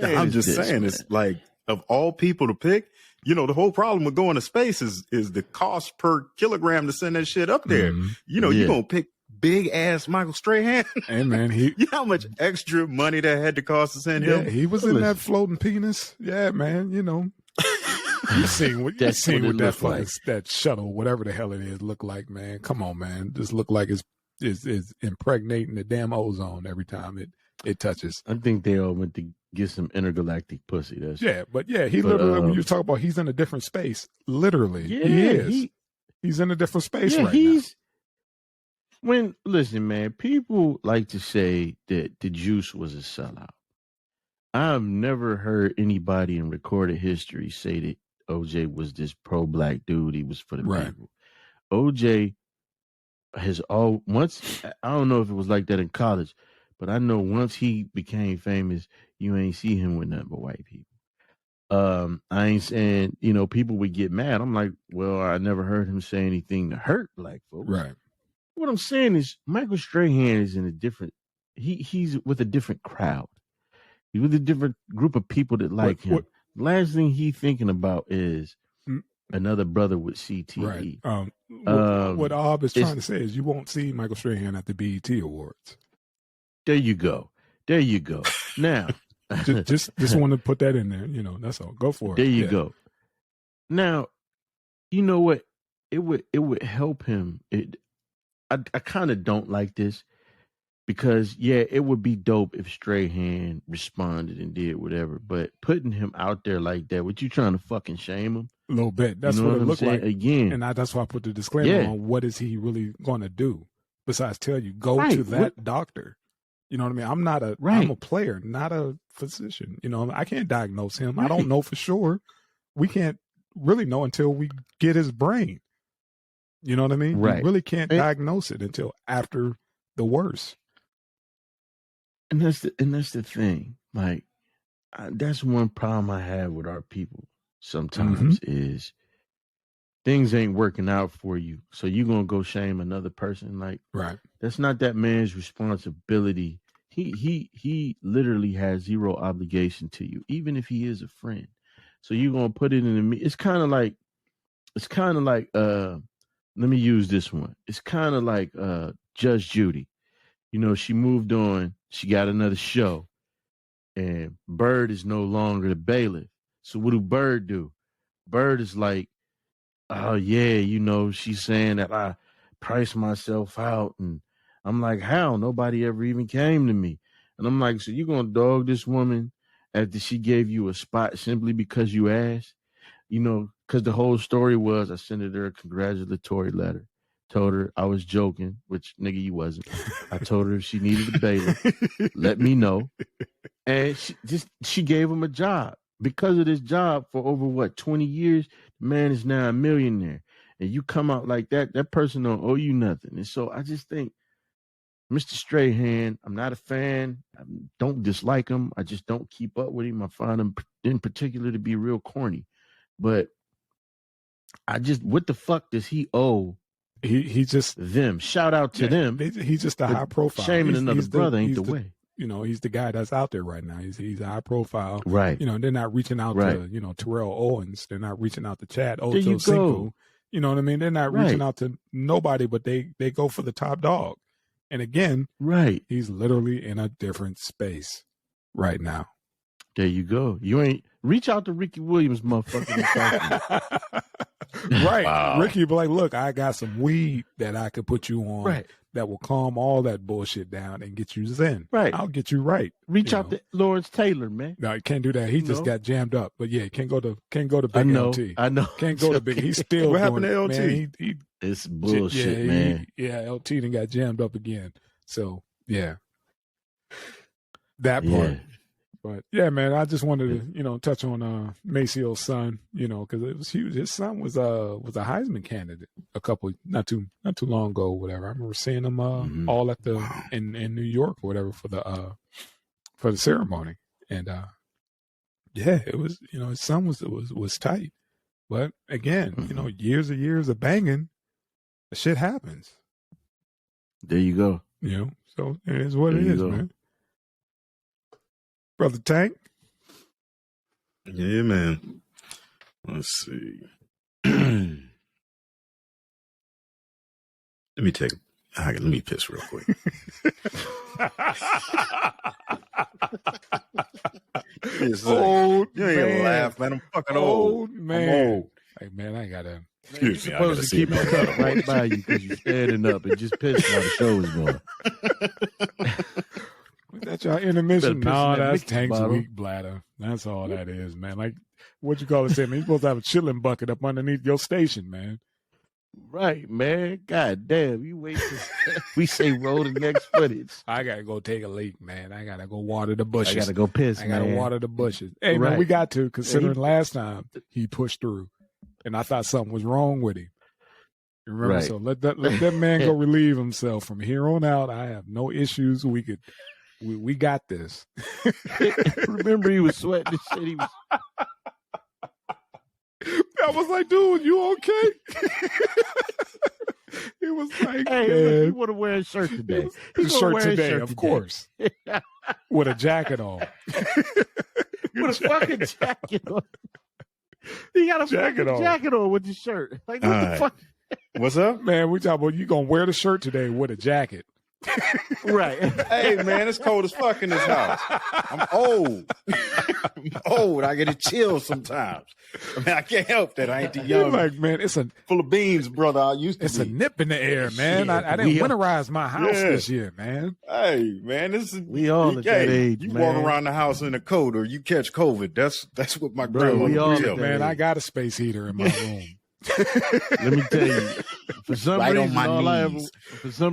I'm just saying, it's like, of all people to pick, you know, the whole problem with going to space is the cost per kilogram to send that shit up there. Mm-hmm. You know, you're going to pick big ass Michael Strahan. Hey, man, you know how much extra money that had to cost to send him? He was in that floating penis. Yeah, man, you know. You seen what that like. That shuttle, whatever the hell it is, look like, man. Come on, man. Just look like it's impregnating the damn ozone every time it touches. I think they all went to get some intergalactic pussy. Literally, when you talk about he's in a different space, literally, he is. He's in a different space right now. Listen, man, people like to say that the Juice was a sellout. I've never heard anybody in recorded history say that OJ was this pro-black dude. He was for the people. OJ has once, I don't know if it was like that in college, but I know once he became famous, you ain't see him with nothing but white people. I ain't saying, people would get mad. I'm like, well, I never heard him say anything to hurt black folks. Right. What I'm saying is Michael Strahan is in a different, he's with a different crowd. He's with a different group of people that like him. Last thing he thinking about is another brother with CTE. Right. What Ahb is trying to say is you won't see Michael Strahan at the BET Awards. There you go. Now, just want to put that in there. That's all. Go for it. There you go. Now, you know what? It would help him. I kind of don't like this because it would be dope if Strahan responded and did whatever. But putting him out there like that, what you trying to fucking shame him? A little bit. That's what it looked like. Again, and that's why I put the disclaimer on. What is he really going to do besides tell you go to that doctor? You know what I mean? I'm not I'm a player, not a physician. I can't diagnose him. I don't know for sure. We can't really know until we get his brain. You know what I mean? Right. We really can't diagnose it until after the worst. And that's the thing. Like, that's one problem I have with our people sometimes is things ain't working out for you. So you're going to go shame another person. Like, that's not that man's responsibility. He literally has zero obligation to you, even if he is a friend. So you're going to put it in it's kind of like, let me use this one. It's kind of like Judge Judy. She moved on. She got another show. And Bird is no longer the bailiff. So what do Bird do? Bird is like, oh, yeah, she's saying that I priced myself out. And I'm like, how? Nobody ever even came to me. And I'm like, so you going to dog this woman after she gave you a spot simply because you asked? Because the whole story was I sent her a congratulatory letter. Told her I was joking, which nigga you wasn't. I told her if she needed a bailiff, let me know. And she gave him a job. Because of this job for over 20 years, the man is now a millionaire. And you come out like that, that person don't owe you nothing. And so I just think Mr. Strahan, I'm not a fan. I don't dislike him. I just don't keep up with him. I find him in particular to be real corny. But what the fuck does he owe? He just them. Shout out to them. He's just a high profile. Shaming another brother ain't the way. He's the guy that's out there right now. He's a high profile. Right. They're not reaching out to, Terrell Owens. They're not reaching out to Chad Ochocinco. You know what I mean? They're not reaching out to nobody, but they go for the top dog. And again, he's literally in a different space right now. There you go. You ain't reach out to Ricky Williams, motherfucker. Right. Wow. Ricky be like, look, I got some weed that I could put you on that will calm all that bullshit down and get you zen. Right. I'll get you right. Reach out to Lawrence Taylor, man. No, he can't do that. He just got jammed up. But yeah, can't go to Big LT. I know. Can't go to Big. He's still what happened to LT? Man, it's bullshit, man. LT done got jammed up again. So yeah. That part. Yeah. But yeah, man, I just wanted to, touch on Maseo's son, because it was huge. His son was a Heisman candidate not too long ago, whatever. I remember seeing him all at in New York or whatever for the ceremony. And it was, his son was tight. But again, years and years of banging, the shit happens. There you go. So it is what it is, man. Brother Tank? Yeah, man. Let's see. Let me piss real quick. Old you ain't gonna laugh, man. I'm fucking old. Man. I'm old. Hey, man, I gotta. You're supposed to keep my cup right by you because you're standing up and just pissing while the show is going. That's your intermission. No, that's Tank's weak bladder. That's all that is, man. Like, what you call it, man? You're supposed to have a chilling bucket up underneath your station, man. Right, man. God damn, you wait till we say roll the next footage. I gotta go take a leak, man. I gotta go water the bushes. I gotta go piss, I gotta water the bushes. Hey, man, we got to, considering last time he pushed through, and I thought something was wrong with him. Remember, so let that man go relieve himself. From here on out, I have no issues. We got this. Remember, he was sweating and shit. I was like, dude, you okay? He was like, hey, you want to wear a shirt today? Shirt today, of course. With a jacket on. With a fucking jacket on. He got a jacket on with the shirt. Like, what the fuck? What's up? Man, we talking about you going to wear the shirt today with a jacket. Right. Hey, man, it's cold as fuck in this house. I'm old. I'm old. I get a chill sometimes. I mean, I can't help that. I ain't the young. Like, man, it's full of beans, brother. It's a nip in the air, man. I didn't winterize my house this year, man. Hey, man, we all at that age. You man. walk around the house in a coat or you catch COVID. That's what my grandmother would tell me. Man, I got a space heater in my room. Let me tell you, for some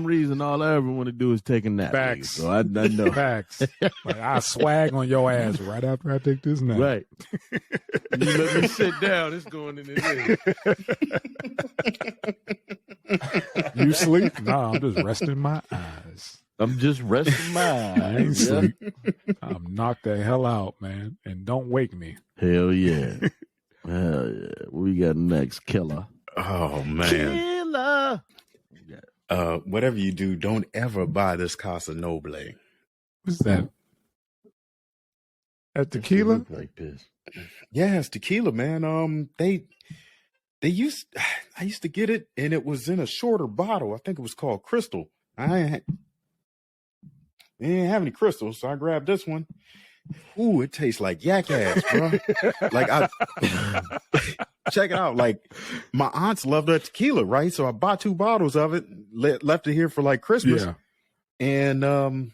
reason, all I ever want to do is take a nap. Facts. So I know. Facts. Like, I swag on your ass right after I take this nap. Right. You let me sit down. It's going in the head. You sleep? No, I'm just resting my eyes. I'm just resting my eyes. I ain't sleep. I'm knocked the hell out, man. And don't wake me. Hell yeah. Hell yeah. What we got next? Killer. Oh, man. Killer. Whatever you do, don't ever buy this Casa Noble. What's that? That tequila? Like this. Yeah, it's tequila, man. I used to get it, and it was in a shorter bottle. I think it was called Crystal. I didn't have any crystals, so I grabbed this one. Ooh, it tastes like yak ass, bro. Like, check it out. Like, my aunts love that tequila, right? So I bought 2 bottles of it, left it here for like Christmas. Yeah. And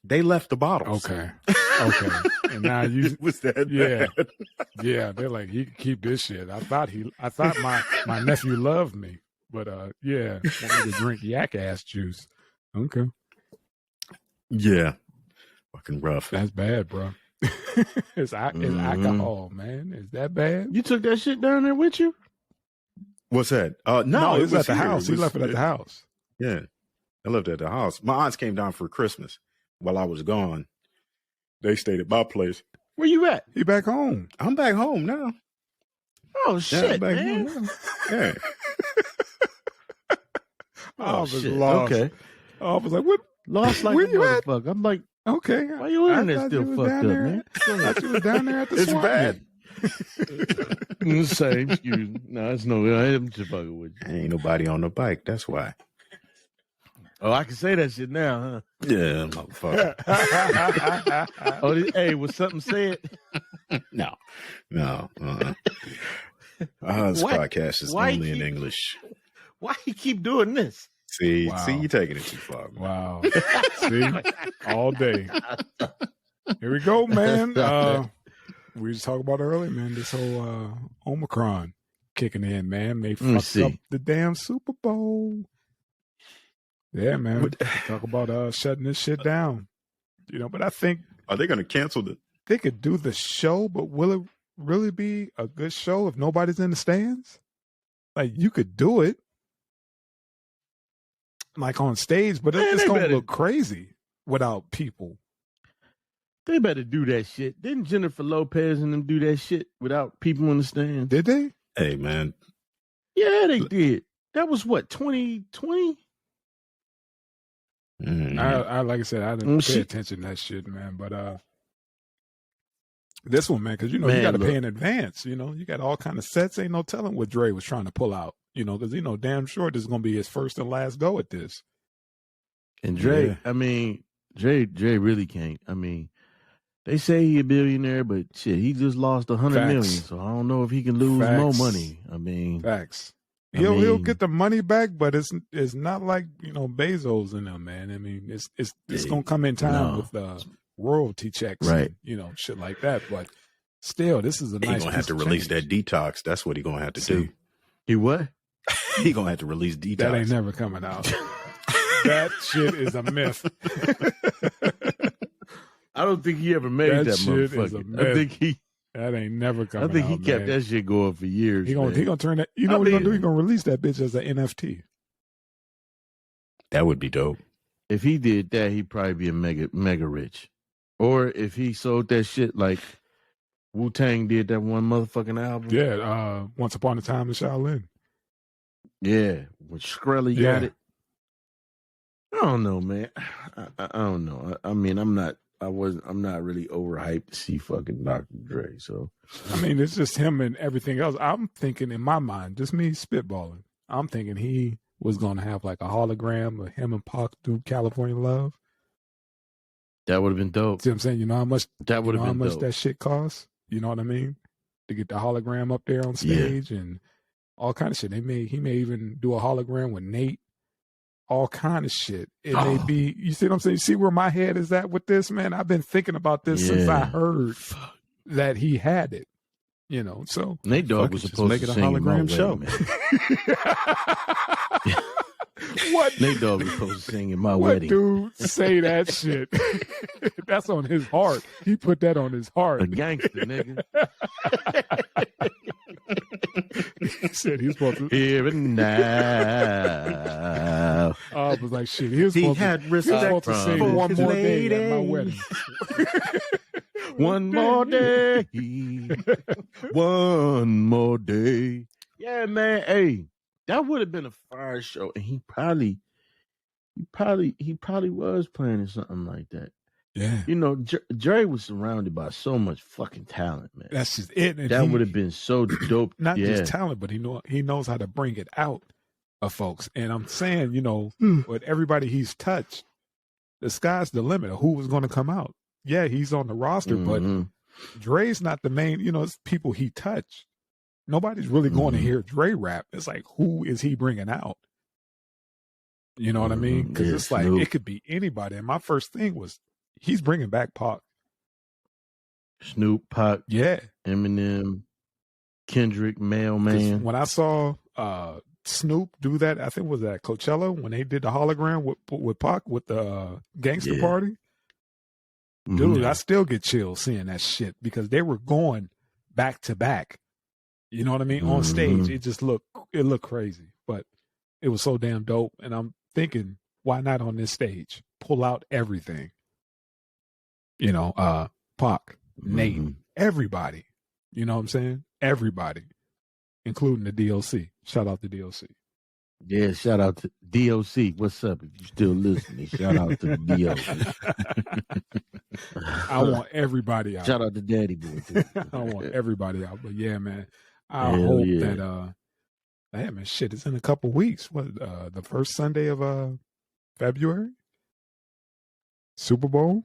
they left the bottles. Okay. And now you was that bad? Yeah. They're like, he can keep this shit. I thought my nephew loved me, but yeah, I need to drink yak ass juice. Okay. Yeah. Fucking rough. That's bad, bro. It's alcohol, man. Is that bad? You took that shit down there with you? What's that? No, it was at the house. He left it at the house. Yeah. I left it at the house. My aunts came down for Christmas while I was gone. They stayed at my place. Where you at? You back home? I'm back home now. Oh, shit, man. Yeah. I was lost. Okay. I was like, what? Lost like a motherfucker. I'm like, okay. Why you in there still fucked up, man? I thought you was down there at the It's swap bad. meet. Same excuse. No, it's no. I'm just fucking with you. Ain't nobody on the bike. That's why. Oh, I can say that shit now, huh? Yeah, motherfucker. Hey, was something said? No. This podcast is only in English. Why you keep doing this? See, you taking it too far. Man. Wow. See, all day. Here we go, man. We just talked about earlier, man. This whole Omicron kicking in, man. They fucked up the damn Super Bowl. Yeah, man. Talk about shutting this shit down. But I think, are they going to cancel it? They could do the show, but will it really be a good show if nobody's in the stands? Like, you could do it, like on stage, but it's going to look crazy without people. They better do that shit. Didn't Jennifer Lopez and them do that shit without people in the stands? Did they? Hey, man. Yeah, they did. That was what, 2020? Mm-hmm. I like I said, I didn't pay attention to that shit, man. But this one, man, because you got to pay in advance. You got all kind of sets. Ain't no telling what Dre was trying to pull out. Because damn sure this is gonna be his first and last go at this. And Dre, Dre really can't. They say he a billionaire, but shit, he just lost $100 million. So I don't know if he can lose more money. Facts. He'll get the money back, but it's not like Bezos and them, man. It's gonna come in time with royalty checks, right? And, shit like that. But still, this is a nice. He's gonna have to release that detox. That's what he's gonna have to do. He what? He gonna have to release detox. That ain't never coming out. That shit is a myth. I don't think he ever made that motherfucker. I think that ain't never coming out. I think he kept that shit going for years. He gonna turn that. You know what he's gonna do? He's gonna release that bitch as an NFT. That would be dope. If he did that, he'd probably be a mega rich. Or if he sold that shit like Wu-Tang did that one motherfucking album. Yeah, Once Upon a Time in Shaolin. Yeah, when Shkreli got it. I don't know, man. I don't know. I'm not really overhyped to see fucking Dr. Dre. So it's just him and everything else. I'm thinking in my mind, just me spitballing. I'm thinking he was gonna have like a hologram of him and Pac do California Love. That would have been dope. See what I'm saying? You know how much that would have been how much dope. that shit costs? You know what I mean? To get the hologram up there on stage and all kind of shit. He may even do a hologram with Nate. All kind of shit. It may be, you see what I'm saying? You see where my head is at with this, man? I've been thinking about this since I heard that he had it. So Nate Dogg was supposed to make it a hologram show. What? Nate Dogg was supposed to sing in my wedding. Dude, say that shit. That's on his heart. He put that on his heart. A gangster, nigga. He said he's supposed to. Here and now. I was like, shit. He had respect to sing one more day at my wedding. One more day. One more day. Yeah, man. Hey, that would have been a fire show, and he probably was planning something like that. Yeah, Dre was surrounded by so much fucking talent, man. That's just it. And that would have been so dope. Not just talent, but he knows how to bring it out of folks. And I'm saying, with everybody he's touched, the sky's the limit of who was going to come out. Yeah, he's on the roster, but Dre's not the main. It's people he touched. Nobody's really going to hear Dre rap. It's like, who is he bringing out? You know what I mean? Because it's like, it could be anybody. And my first thing was, he's bringing back Pac. Snoop, Pac, Eminem, Kendrick, Mailman. When I saw Snoop do that, I think it was at Coachella when they did the hologram with Pac with the gangster party. Dude, I still get chills seeing that shit because they were going back to back. You know what I mean? On stage, it looked crazy, but it was so damn dope. And I'm thinking, why not on this stage? Pull out everything. Pac, Nate, everybody. You know what I'm saying? Everybody, including the DLC. Shout out to DLC. Yeah, shout out to DOC. What's up? If you still listening, shout out to the DOC. I want everybody out. Shout out to Daddy Boy too. I want everybody out. But yeah, man, I Hell hope yeah. that man, shit, it's in a couple weeks. What the first Sunday of February? Super Bowl?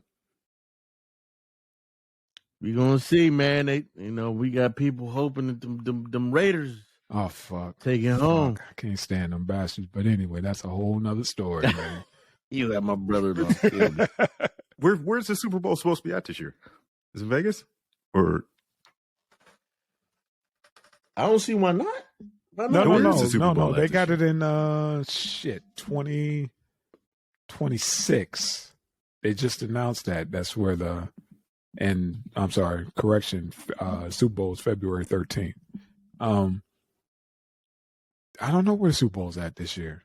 We gonna see, man. We got people hoping that them Raiders. Oh fuck! Take it home. I can't stand them bastards. But anyway, that's a whole nother story, man. You got my brother-in-law. Where's the Super Bowl supposed to be at this year? Is it Vegas? Or I don't see why not. No. They got it in 2026. They just announced that. That's where Super Bowl is February 13th. I don't know where the Super Bowl's at this year.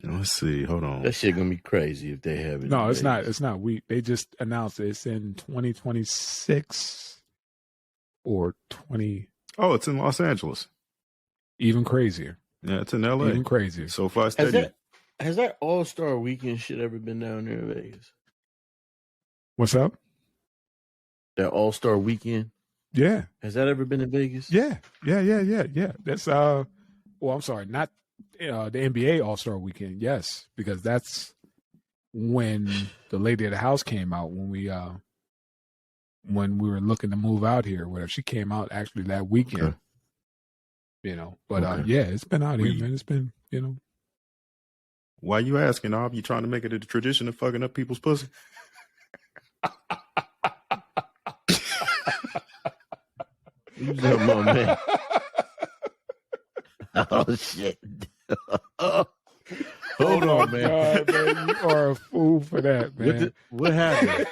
Let's see. Hold on. That shit gonna be crazy if they have it. No, it's not. It's not. They just announced it's in 2026 or 20. Oh, it's in Los Angeles. Even crazier. Yeah, it's in LA. Even crazier. SoFi Stadium. Has that All-Star Weekend shit ever been down there in Vegas? What's up? That All-Star Weekend? Yeah. Has that ever been in Vegas? Yeah. That's I'm sorry, not the NBA All-Star Weekend. Yes, because that's when the lady of the house came out when we were looking to move out here, whatever. She came out actually that weekend. Okay. But yeah, it's been out here, man. It's been, Why you asking, Ob? You trying to make it a tradition of fucking up people's pussy? Come on, man. Oh shit! Hold on, man. God, man. You are a fool for that, man. What happened?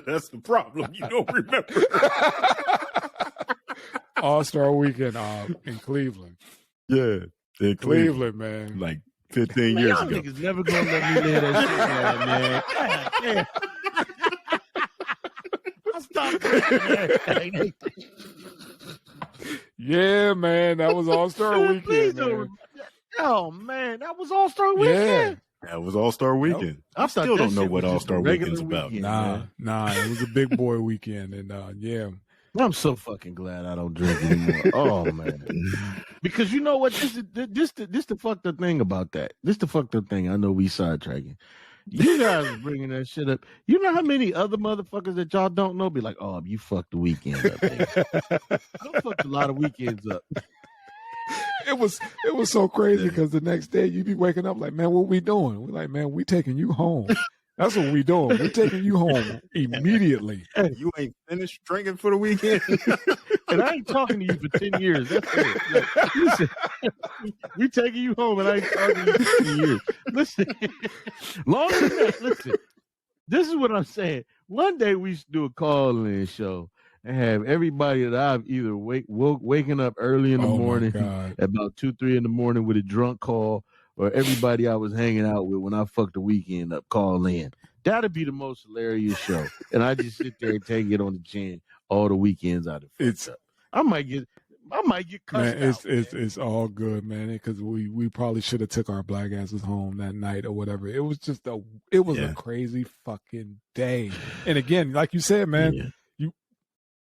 That's the problem. You don't remember. All-Star Weekend in Cleveland. Yeah, in Cleveland, man. Like 15 years ago. Niggas never gonna let me hear that shit, man. God, damn. Yeah, man, that was All-Star Weekend. Man. Oh man, that was All-Star Weekend. Yeah, that was All-Star Weekend. I still don't know what All-Star Weekend's about. Nah, it was a big boy weekend, and yeah. I'm so fucking glad I don't drink anymore. Oh man, because you know what? This the fucked up thing about that. This the fucked up thing. I know we sidetracking. You guys are bringing that shit up. You know how many other motherfuckers that y'all don't know be like, oh, you fucked the weekend up. I fucked a lot of weekends up. It was so crazy because the next day you be waking up like, man, what we doing? We're like, man, we taking you home. That's what we doing. We're taking you home immediately. You ain't finished drinking for the weekend. And I ain't talking to you for 10 years. That's it. Like, listen, we taking you home and I ain't talking to you for 10 years. Listen, longer than that, listen. This is what I'm saying. One day we should do a call-in show and have everybody that I've either waking up early in the morning, about 2-3 in the morning with a drunk call, or everybody I was hanging out with when I fucked the weekend up, call in. That'd be the most hilarious show. And I just sit there and take it on the chin all the weekends out of it. I might get cussed out. It's all good, man. Because we probably should have took our black asses home that night or whatever. It was just a crazy fucking day. And again, like you said, man,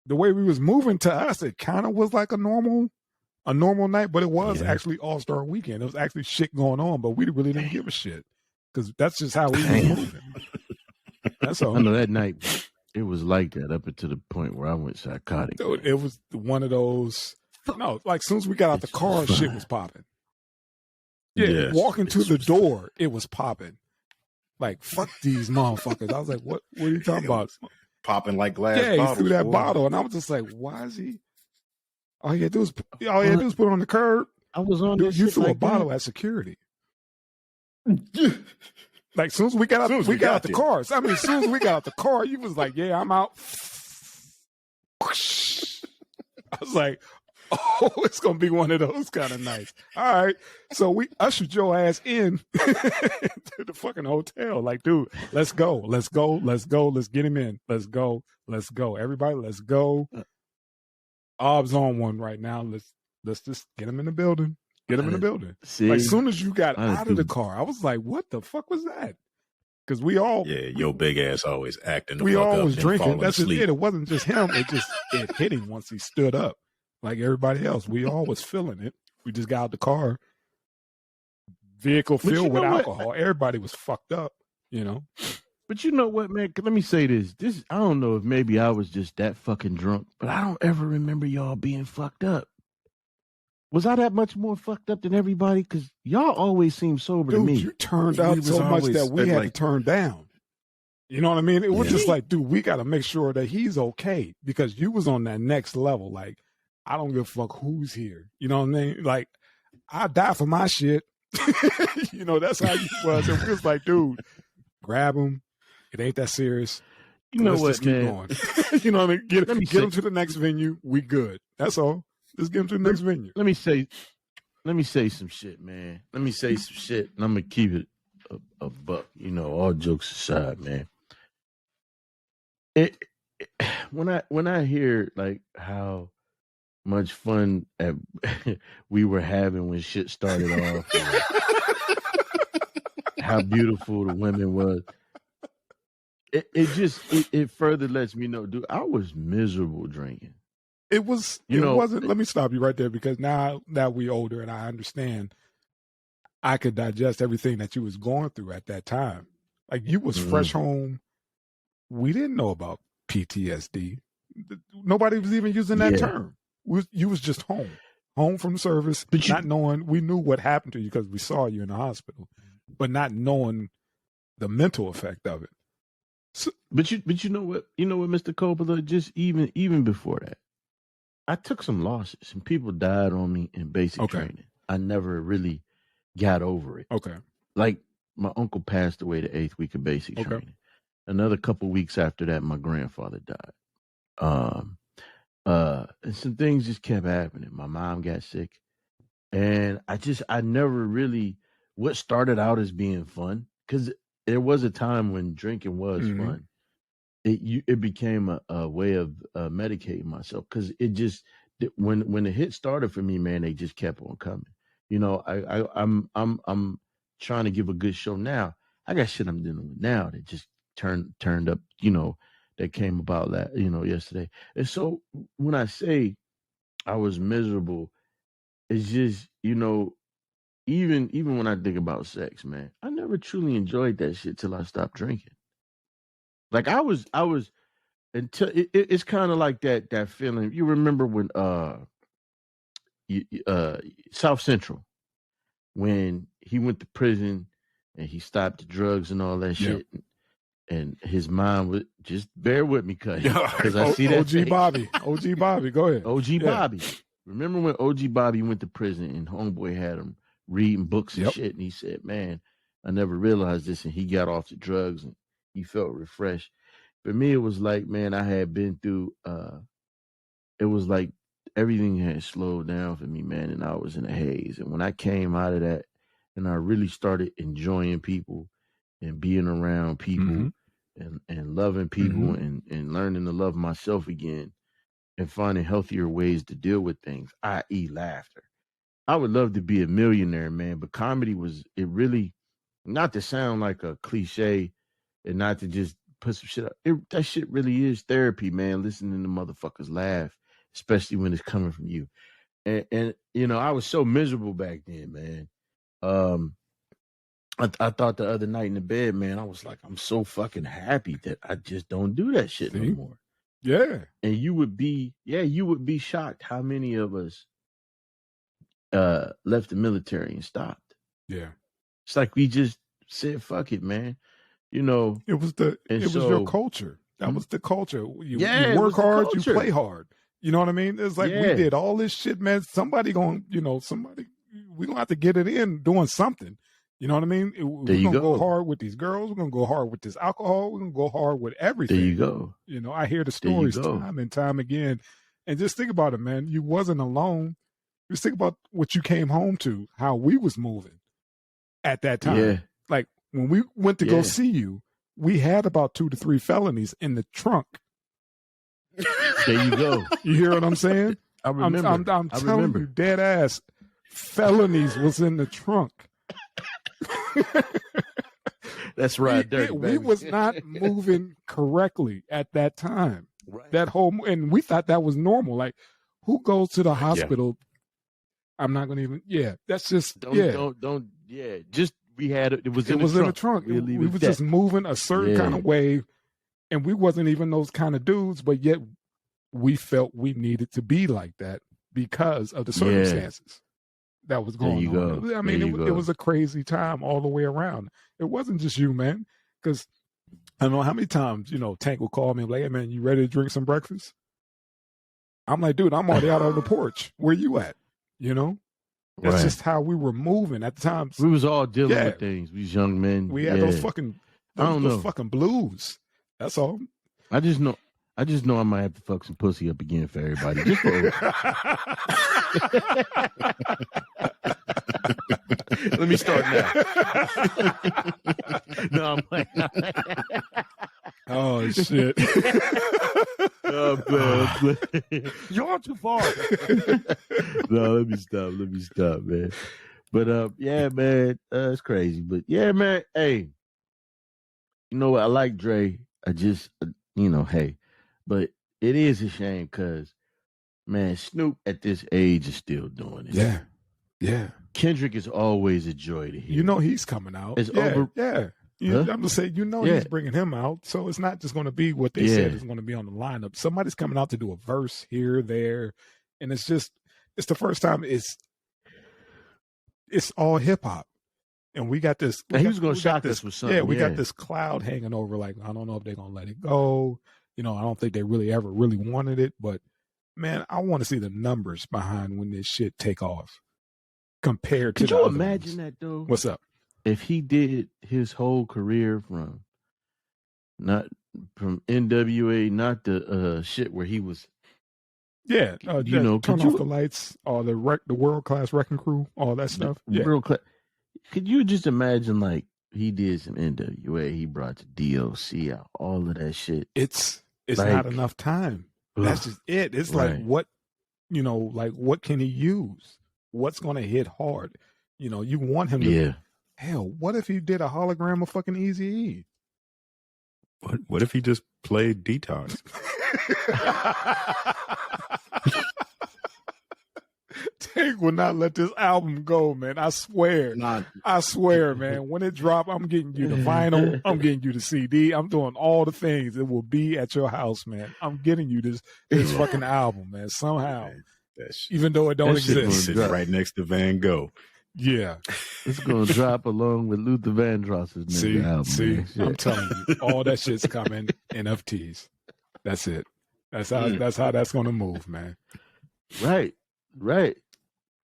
the way we was moving to us, it kind of was like a normal night, but it was actually All-Star Weekend. There was actually shit going on, but we really didn't give a shit because that's just how we were moving. That's all. I know that night it was like that up until the point where I went psychotic. It was one of those. No, like as soon as we got out the car, shit was popping. Yeah, walking to the door, it was popping. Like fuck these motherfuckers. I was like, what are you talking about? Popping like glass bottles. Yeah, he threw that bottle, and I was just like, why is he? All you had to do was put it on the curb. I was on. Dude, you threw a bottle at security. Like as soon as we got out, the car. I mean, as soon as we got out the car, you was like, "Yeah, I'm out." I was like, "Oh, it's gonna be one of those kind of nights." All right, so we ushered your ass in to the fucking hotel. Like, dude, let's go, let's get him in, let's go, everybody, let's go. Ob's on one right now. Let's just get him in the building. Get him in the building. See, like, as soon as you got out of the car, I was like, what the fuck was that? Because we all... Yeah, your big ass always acting the we fuck all up was and drinking. falling That's asleep. it. It wasn't just him. It hit him once he stood up. Like everybody else. We all was feeling it. We just got out the car. Vehicle filled with alcohol. Everybody was fucked up, you know. But you know what, man? Let me say this. I don't know if maybe I was just that fucking drunk, but I don't ever remember y'all being fucked up. Was I that much more fucked up than everybody? Because y'all always seem sober to me. You turned out so much that we had to turn down. You know what I mean? It was just like, dude, we got to make sure that he's okay, because you was on that next level. Like, I don't give a fuck who's here. You know what I mean? Like, I die for my shit. You know, that's how you was. And we was like, dude, grab him. It ain't that serious. You know Let's what, man? Keep going. You know what I mean? Get him to the next venue. We good. That's all. Just get him to the next venue. Let me say some shit, man. Let me say some shit, and I'm gonna keep it a buck. You know, all jokes aside, man. When I hear like how much fun we were having when shit started off, how beautiful the women was. It further lets me know, dude, I was miserable drinking. It wasn't. Let me stop you right there, because now that we older and I understand, I could digest everything that you was going through at that time. Like, you was fresh home. We didn't know about PTSD. Nobody was even using that term. You was just home from service, but not knowing. We knew what happened to you because we saw you in the hospital, but not knowing the mental effect of it. So, but you know what, Mr. Coppola, just even before that, I took some losses and people died on me in basic training. I never really got over it. Okay. Like, my uncle passed away the 8th week of basic training. Another couple weeks after that, my grandfather died. And some things just kept happening. My mom got sick. And I never really, what started out as being fun, because there was a time when drinking was fun. It became a way of medicating myself, because it just, when the hit started for me, man, they just kept on coming. You know, I'm trying to give a good show now. I got shit I'm dealing with now that just turned up, you know, that came about that, you know, yesterday. And so when I say I was miserable, it's just, you know, even when I think about sex, man, I never truly enjoyed that shit till I stopped drinking. Like, I was until it's kind of like that feeling. You remember when South Central, when he went to prison and he stopped the drugs and all that shit, and his mom would, just bear with me, because I see that OG Bobby, go ahead. OG Bobby. Remember when OG Bobby went to prison and homeboy had him reading books and shit, and he said, man, I never realized this, and he got off the drugs and he felt refreshed. For me, it was like, man, I had been through, it was like everything had slowed down for me, man, and I was in a haze. And when I came out of that and I really started enjoying people and being around people and loving people and learning to love myself again and finding healthier ways to deal with things, i.e. laughter. I would love to be a millionaire, man, but comedy it really, not to sound like a cliche and not to just put some shit up. That shit really is therapy, man, listening to motherfuckers laugh, especially when it's coming from you. And you know, I was so miserable back then, man. I thought the other night in the bed, man, I was like, I'm so fucking happy that I just don't do that shit no more. Yeah. And you would be shocked how many of us left the military and stopped. Yeah. It's like we just said, fuck it, man. You know, it was your culture. That was the culture. You work hard, you play hard. You know what I mean? It's like, we did all this shit, man. We're going to have to get it in doing something. You know what I mean? We're going to go hard with these girls. We're going to go hard with this alcohol. We're going to go hard with everything. There you go. You know, I hear the stories time and time again. And just think about it, man. You wasn't alone. Just think about what you came home to, how we was moving at that time. Yeah. Like, when we went to go see you, we had about 2 to 3 felonies in the trunk. There you go. You hear what I'm saying? I remember. I'm telling you, dead ass. felonies was in the trunk. That's right, dirty. We was not moving correctly at that time. Right. That whole, and we thought that was normal. Like, who goes to the hospital? I'm not going to even. Yeah, that's just. Don't. Yeah, just we had it. It was in the trunk. We were just moving a certain kind of way, and we wasn't even those kind of dudes. But yet, we felt we needed to be like that because of the circumstances that was going on. Go. I mean, it was a crazy time all the way around. It wasn't just you, man. Because I don't know how many times, Tank will call me and be like, hey, man, you ready to drink some breakfast? I'm like, dude, I'm already out on the porch. Where you at? That's just how we were moving at the time. We was all dealing with things. We was young men. We had those fucking blues. That's all. I just know I might have to fuck some pussy up again for everybody. Just for Let me start now. No, I'm like, oh shit. Oh, you're too far. No, let me stop, man. But yeah, man, it's crazy. But yeah, man, hey, you know what? I like Dre. I just, hey, but it is a shame because, man, Snoop at this age is still doing it. Yeah. Kendrick is always a joy to hear. He's coming out. It's over. Yeah. I'm gonna say, he's bringing him out. So it's not just going to be what they said is going to be on the lineup. Somebody's coming out to do a verse here, there, and it's the first time it's all hip hop, and we got this. He was going to shock us with something. Yeah, we got this cloud hanging over. Like, I don't know if they're going to let it go. I don't think they really ever really wanted it, but man, I want to see the numbers behind when this shit take off compared to. Could you imagine that though? What's up? If he did his whole career from NWA, not the shit where he was, turn off the lights, or the world class wrecking crew, all that stuff. World class. Could you just imagine like he did some NWA, he brought the DOC out, all of that shit. It's like, not enough time. That's just it. It's like what can he use? What's going to hit hard? You want him to. Yeah. Hell, what if he did a hologram of fucking Eazy-E? What if he just played Detox? Tank will not let this album go, man. I swear. I swear, man. When it drop, I'm getting you the vinyl. I'm getting you the CD. I'm doing all the things. It will be at your house, man. I'm getting you this fucking album, man. Somehow. Even though it don't exist. Sitting right next to Van Gogh. Yeah. It's going to drop along with Luther Vandross's album. See, I'm telling you, all that shit's coming. NFTs. That's it. That's how that's going to move, man. Right.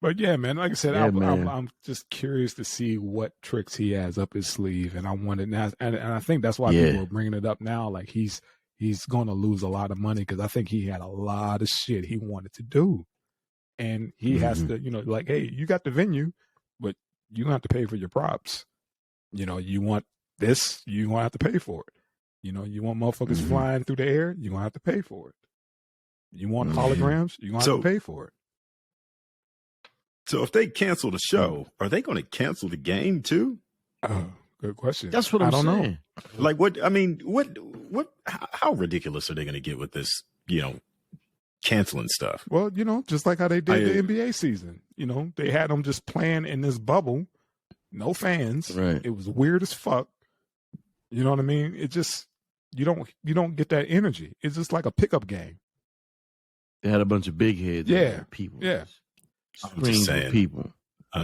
But yeah, man, like I said, I'm just curious to see what tricks he has up his sleeve. And I wanted now, and I think that's why people are bringing it up now. Like he's going to lose a lot of money because I think he had a lot of shit he wanted to do. And he has to, like, hey, you got the venue, but you're going to have to pay for your props. You want this, you're going to have to pay for it. You want motherfuckers flying through the air, you're going to have to pay for it. You want holograms, you're going to have to pay for it. So if they cancel the show, are they going to cancel the game too? Good question. That's what I don't know. Like how ridiculous are they going to get with this, canceling stuff? Well, just like how they did the NBA season. They had them just playing in this bubble, no fans. Right. It was weird as fuck. You know what I mean? It just you don't get that energy. It's just like a pickup game. They had a bunch of big heads. People. Yeah. I'm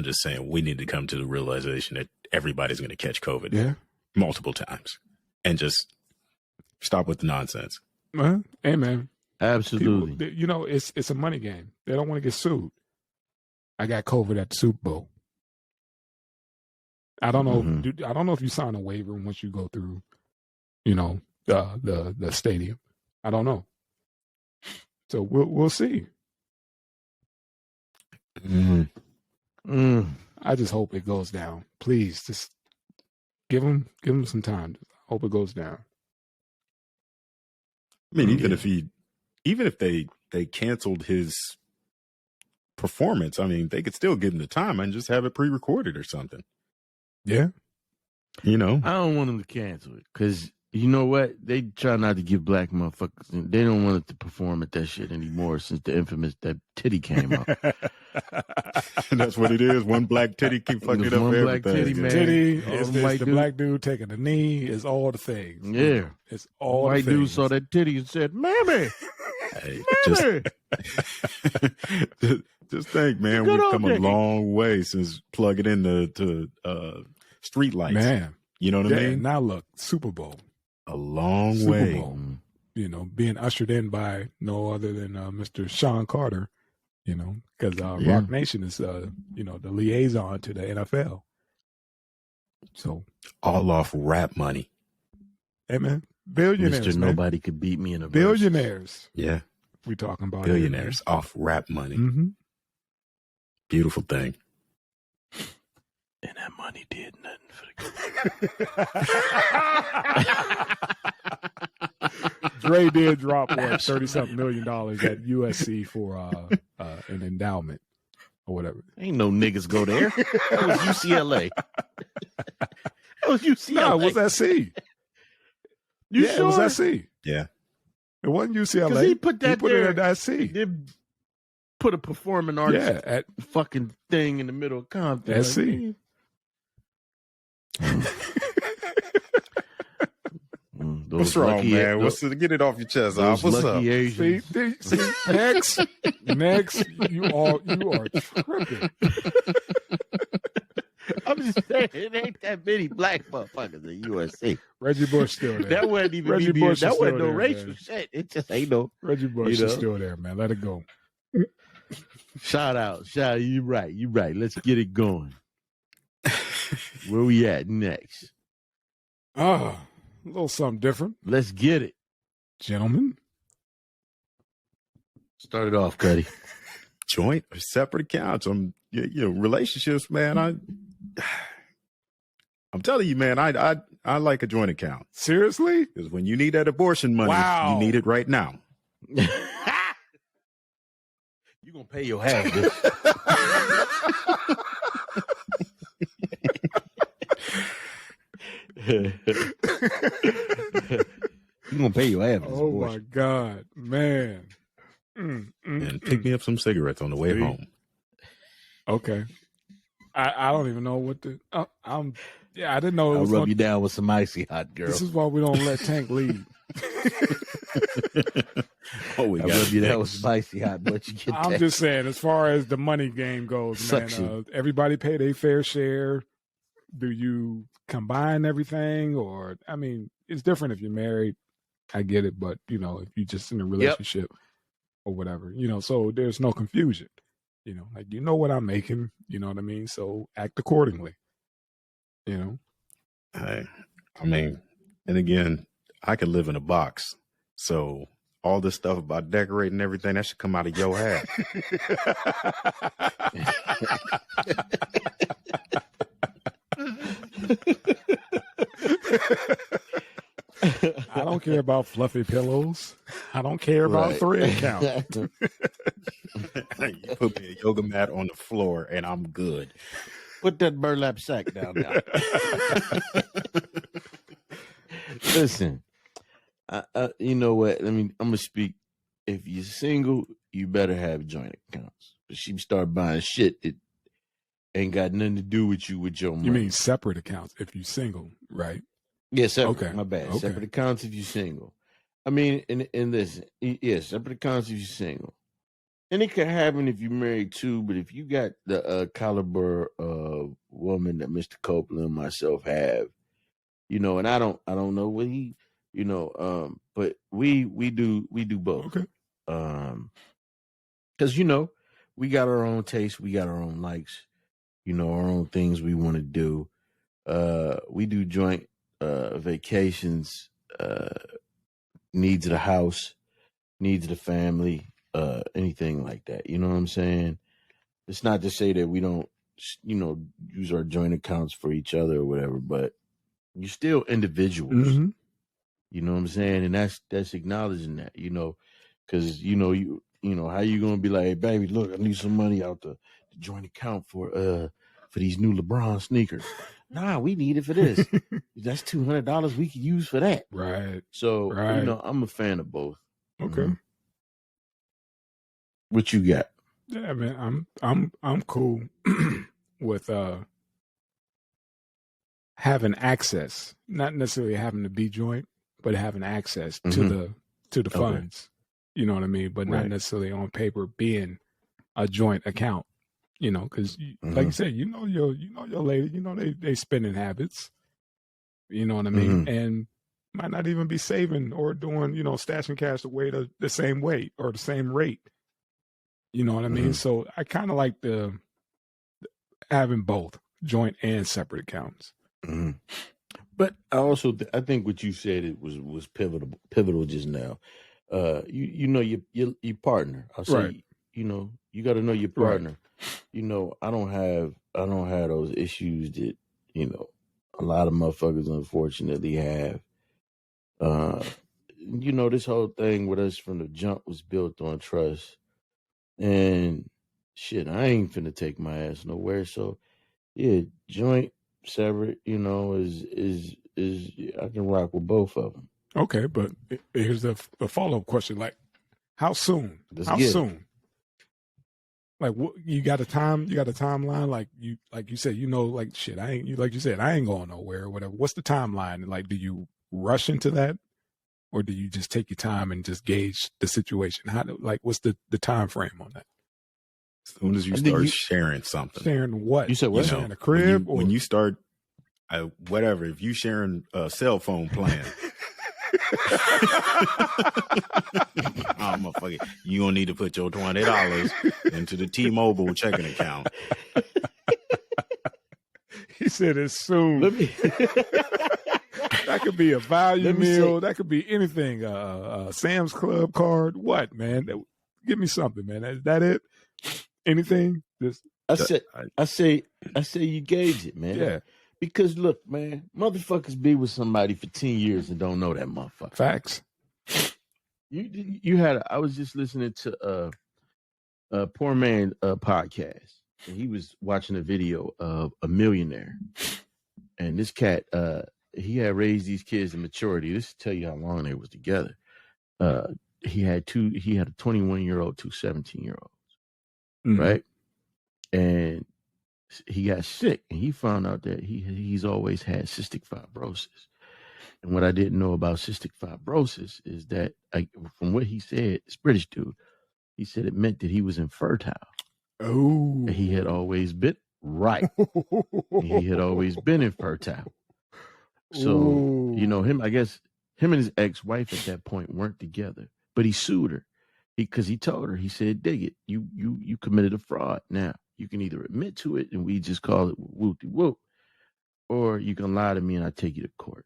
just saying we need to come to the realization that everybody's going to catch COVID multiple times and just stop with the nonsense. Amen. Absolutely. People, it's a money game. They don't want to get sued. I got COVID at the Super Bowl. I don't know. I don't know if you sign a waiver once you go through, the stadium. I don't know. So we'll see. I just hope it goes down. Please, just give him some time. Hope it goes down. I mean, even if they canceled his performance. I mean, they could still give him the time and just have it pre-recorded or something. Yeah. I don't want them to cancel it because you know what? They try not to give black motherfuckers. They don't want it to perform at that shit anymore since the infamous that titty came up. And that's what it is. One black titty keep fucking it up one for black everything. titty, man. Titty All is the the black dude taking the knee. Is all the things. Yeah, it's all white the dude things. saw that titty and said, "Mammy, Hey, mammy." Just think, man, Good we've come old a nigga. long way since plugging into street lights. Man, you know what I mean? Now look, Super Bowl. A long Super way. Bowl. Being ushered in by no other than Mr. Sean Carter. Because Rock Nation is the liaison to the NFL. So all off rap money. Hey man, billionaires. Mr. Man. Nobody could beat me in a billionaires. Yeah, we talking about billionaires off rap money. Mm-hmm. Beautiful thing. And that money did nothing for the Dre did drop $30-something million at USC for an endowment or whatever. Ain't no niggas go there. That was UCLA. That was UCLA. No, it was SC. You sure? It was SC. Yeah. It wasn't UCLA. Because he put that put there. It at SC. He did put a performing artist at fucking thing in the middle of Compton. SC. What's wrong, man? Get it off your chest, off. What's up? See, next, you are tripping. I'm just saying, it ain't that many black motherfuckers at USC. Reggie Bush still there. That wasn't even Reggie Bush. That wasn't no there, racial man. shit. It just ain't no. Reggie Bush is still there, man. Let it go. Shout out. You right. Let's get it going. Where we at next? A little something different. Let's get it, gentlemen. Start it off, Cuddy. Joint or separate accounts. Relationships, man. I'm telling you, man. I like a joint account. Seriously? Because when you need that abortion money, you need it right now. You gonna pay your half, bitch. You gonna pay your half. Oh my God, man! And pick me up some cigarettes on the way home. Okay, I don't even know what to. I didn't know. I'll rub you down with some icy hot, girl. This is why we don't let Tank lead. I'll rub you down with some icy hot, but you get I'm just saying, as far as the money game goes, man, everybody pay their fair share. Do you combine everything, or I mean, it's different if you're married. I get it, but if you're just in a relationship or whatever, so there's no confusion. Like what I'm making. You know what I mean? So act accordingly. I mean, and again, I could live in a box, so all this stuff about decorating everything that should come out of your hat. I don't care about fluffy pillows. I don't care about thread count. You put me a yoga mat on the floor and I'm good. Put that burlap sack down now. Listen, you know what? I'm going to speak. If you're single, you better have joint accounts. If she start buying shit, it ain't got nothing to do with you with your money. You mean separate accounts if you're single, right? Yeah, separate. Okay. My bad. Okay. Separate accounts if you're single. I mean, and listen, yeah, separate accounts if you're single. And it can happen if you're married too, but if you got the caliber of woman that Mr. Copeland and myself have, and I don't know what he, but we do both. Okay. Because we got our own taste, we got our own likes, our own things we want to do. We do joint vacations, needs of the house, needs of the family, anything like that. You know what I'm saying? It's not to say that we don't, use our joint accounts for each other or whatever, but you're still individuals. Mm-hmm. You know what I'm saying? And that's acknowledging that, Because you know how you gonna be like, hey, baby, look, I need some money out the joint account for these new LeBron sneakers. Nah, we need it for this. That's $200 we could use for that. Right. So Right. I'm a fan of both. Okay. Mm-hmm. What you got? Yeah, man, I'm cool with having access, not necessarily having to be joint, but having access to the funds. You know what I mean? But not necessarily on paper being a joint account. You know, because like you said, you know your lady, you know they spending habits. You know what I mean? And might not even be saving or doing, stashing cash away the same way or the same rate. You know what I mean? So I kind of like having both joint and separate accounts. But I also I think what you said it was pivotal just now. You know your partner. I'll say you got to know your partner. Right. I don't have those issues that a lot of motherfuckers unfortunately have. This whole thing with us from the jump was built on trust, and shit, I ain't finna take my ass nowhere. So yeah, joint, separate, is I can rock with both of them. Okay, but here's the follow-up question: like, how soon? Soon? Like, what you got a time? You got a timeline? Like you said, like shit. I ain't like you said. I ain't going nowhere or whatever. What's the timeline? And like, do you rush into that, or do you just take your time and just gauge the situation? What's the time frame on that? As soon as you start sharing something, sharing what? You said what? Sharing a crib, when you start, whatever. If you sharing a cell phone plan. You gonna need to put your $20 into the T-Mobile checking account. He said it's soon. That could be a value meal. That could be anything. Sam's Club card. What, man? Give me something, man. Is that it? Anything? I say you gauge it, man. Yeah. Because look, man, motherfuckers be with somebody for 10 years and don't know that motherfucker. Facts. I was just listening to a Poor Man podcast, and he was watching a video of a millionaire. And this cat, he had raised these kids to maturity. This to tell you how long they was together. He had a 21-year-old, two 17-year-olds, right? And he got sick, and he found out that he's always had cystic fibrosis. And what I didn't know about cystic fibrosis is that, from what he said, this British dude, he said it meant that he was infertile. Oh, and he had always been right. He had always been infertile. So him. I guess him and his ex-wife at that point weren't together, but he sued her because he told her. He said, "Dig it, you committed a fraud. Now you can either admit to it and we just call it whoop-de-whoop, or you can lie to me and I take you to court."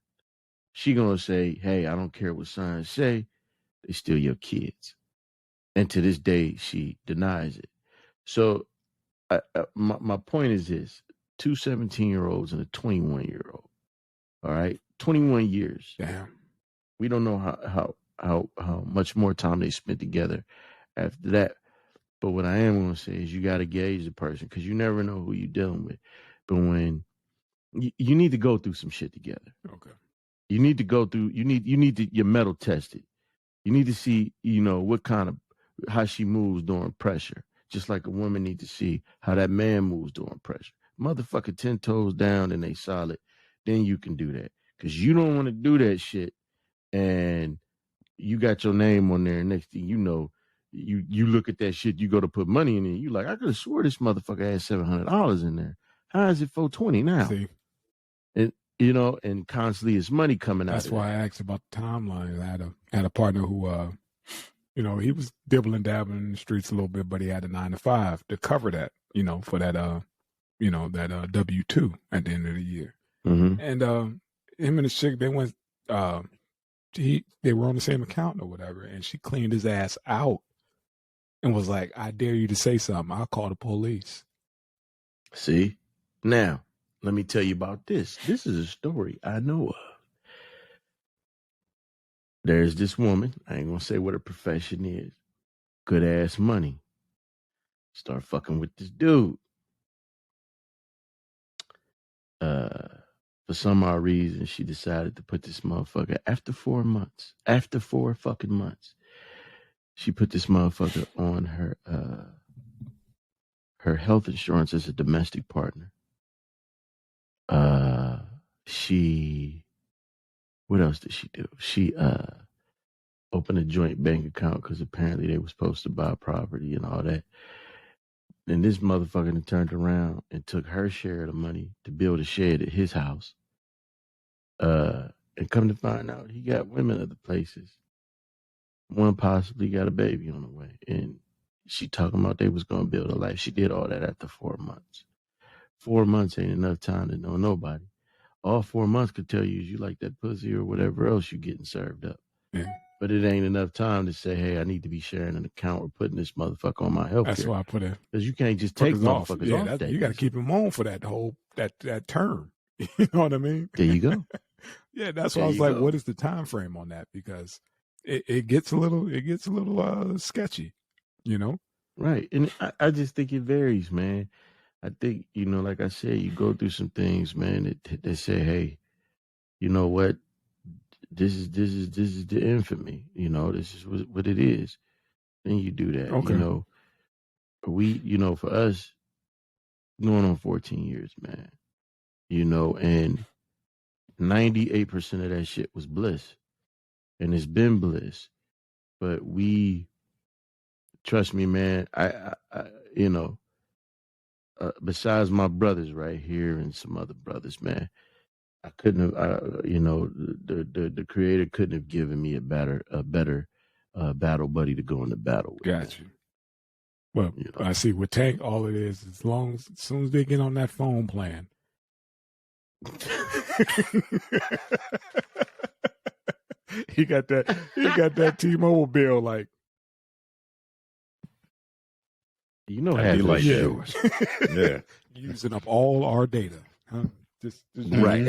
She gonna say, "Hey, I don't care what signs say. They still your kids." And to this day, she denies it. So my point is this: 2 17-year-olds and a 21-year-old. All right, 21 years. Damn. We don't know how much more time they spent together after that. But what I am going to say is you got to gauge the person because you never know who you're dealing with. But when you need to go through some shit together. Okay. You need to go through. You need to your metal tested. You need to see what kind of how she moves during pressure. Just like a woman need to see how that man moves during pressure. Motherfucker 10 toes down and they solid. Then you can do that. Because you don't want to do that shit and you got your name on there. Next thing you know, you look at that shit, you go to put money in it. You like, I could have swore this motherfucker had $700 in there. How is it $420 now? See? And and constantly it's money coming out. That's why I asked about the timeline. I had a partner who he was dibbling dabbling in the streets a little bit, but he had a 9-to-5 to cover that, for that that W-2 at the end of the year. Mm-hmm. And him and his chick, they went they were on the same account or whatever, and she cleaned his ass out and was like, "I dare you to say something, I'll call the police." See? Now, let me tell you about this. This is a story I know of. there's this woman. I ain't gonna say what her profession is. Good ass money. Start fucking with this dude. For some odd reason, she decided to put this motherfucker after 4 months. After 4 fucking months, she put this motherfucker on her health insurance as a domestic partner. What else did she do? She opened a joint bank account because apparently they were supposed to buy property and all that. And this motherfucker turned around and took her share of the money to build a shed at his house. And come to find out, he got women other places. One possibly got a baby on the way. And she talking about they was going to build a life. She did all that after 4 months. 4 months ain't enough time to know nobody. All 4 months could tell you is you like that pussy or whatever else you getting served up. Yeah. But it ain't enough time to say, hey, I need to be sharing an account or putting this motherfucker on my health care. That's why I put it. Because you can't just take motherfuckers off that. You got to keep them on for that whole that term. You know what I mean? There you go. Yeah, that's why I was like, what is the time frame on that? Because it gets a little sketchy, you know? Right. And I just think it varies, man. I think, like I said, you go through some things, man, that say, hey, you know what? This is the end for me. This is what it is. Then you do that. Okay. We, for us, going on 14 years, man. And 98% of that shit was bliss. And it's been bliss. But trust me, man, I besides my brothers right here and some other brothers, man, I couldn't have, the creator couldn't have given me a better battle buddy to go into battle with. Got you. Well, I see with Tank, all it is, as soon as they get on that phone plan. he got that T-Mobile bill like. How you like yeah. Using up all our data, huh? Just right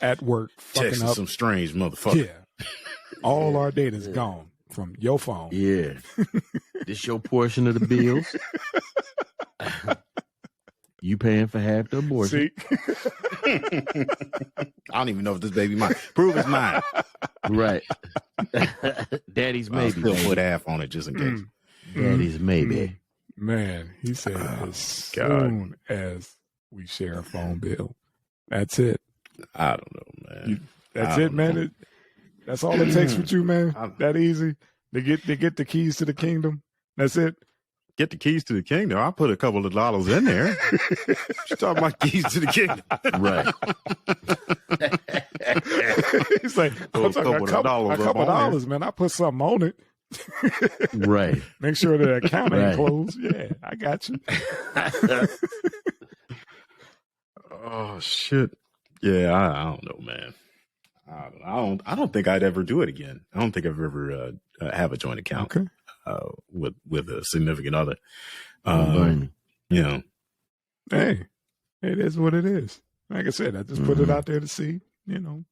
at work, fucking texting up some strange motherfucker. Yeah, all our data is gone from your phone. Yeah, this your portion of the bills. You paying for half the abortion. I don't even know if this baby mine. Prove it's mine. Right. Daddy's maybe. I'll still put half on it just in case. Daddy's maybe. Man, he said as soon as we share a phone bill. That's it. I don't know, man. That's it, man. That's all it takes with you, man. That easy. They get the keys to the kingdom. That's it. Get the keys to the kingdom. I put a couple of dollars in there. She's talking about keys to the kingdom. Right. He's like, a couple dollars, man. I put something on it. Right. Make sure that account ain't closed. Yeah, I got you. Oh shit. Yeah, I don't know, man. I don't think I'd ever do it again. I don't think I've ever have a joint account with a significant other. Hey, it is what it is. Like I said, I just put it out there to see,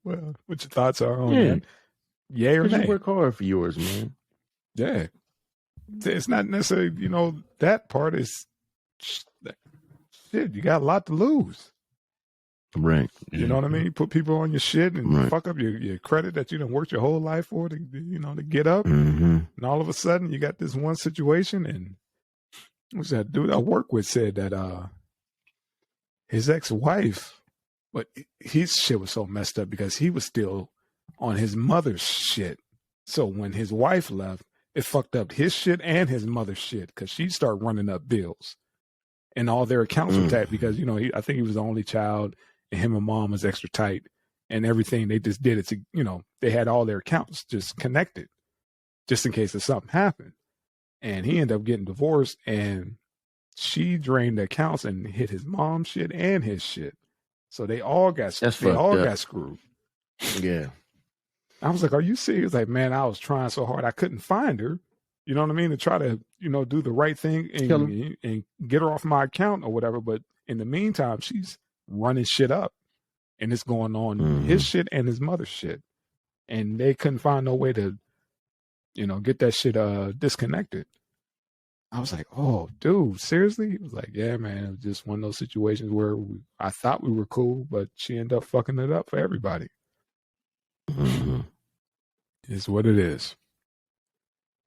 what your thoughts are on that. Yay or nay. You work hard for yours, man. Yeah. It's not necessarily, that part is shit. You got a lot to lose. Right. You know what I mean? You put people on your shit and fuck up your credit that you done worked your whole life for to get up. Mm-hmm. And all of a sudden you got this one situation, and what's that dude I work with said that his ex-wife, but his shit was so messed up because he was still on his mother's shit. So when his wife left, it fucked up his shit and his mother's shit because she started running up bills. And all their accounts were tapped because, I think he was the only child. And him and mom was extra tight, and everything they just did it to, they had all their accounts just connected just in case if something happened. And he ended up getting divorced, and she drained the accounts and hit his mom's shit and his shit. So they all got screwed. Yeah. I was like, are you serious? Like, man, I was trying so hard. I couldn't find her. You know what I mean? To try to, do the right thing and get her off my account or whatever. But in the meantime, she's running shit up, and it's going on his shit and his mother's shit. and they couldn't find no way to, get that shit disconnected. I was like, oh, dude, seriously? He was like, yeah, man, it was just one of those situations where I thought we were cool, but she ended up fucking it up for everybody. Mm-hmm. It's what it is.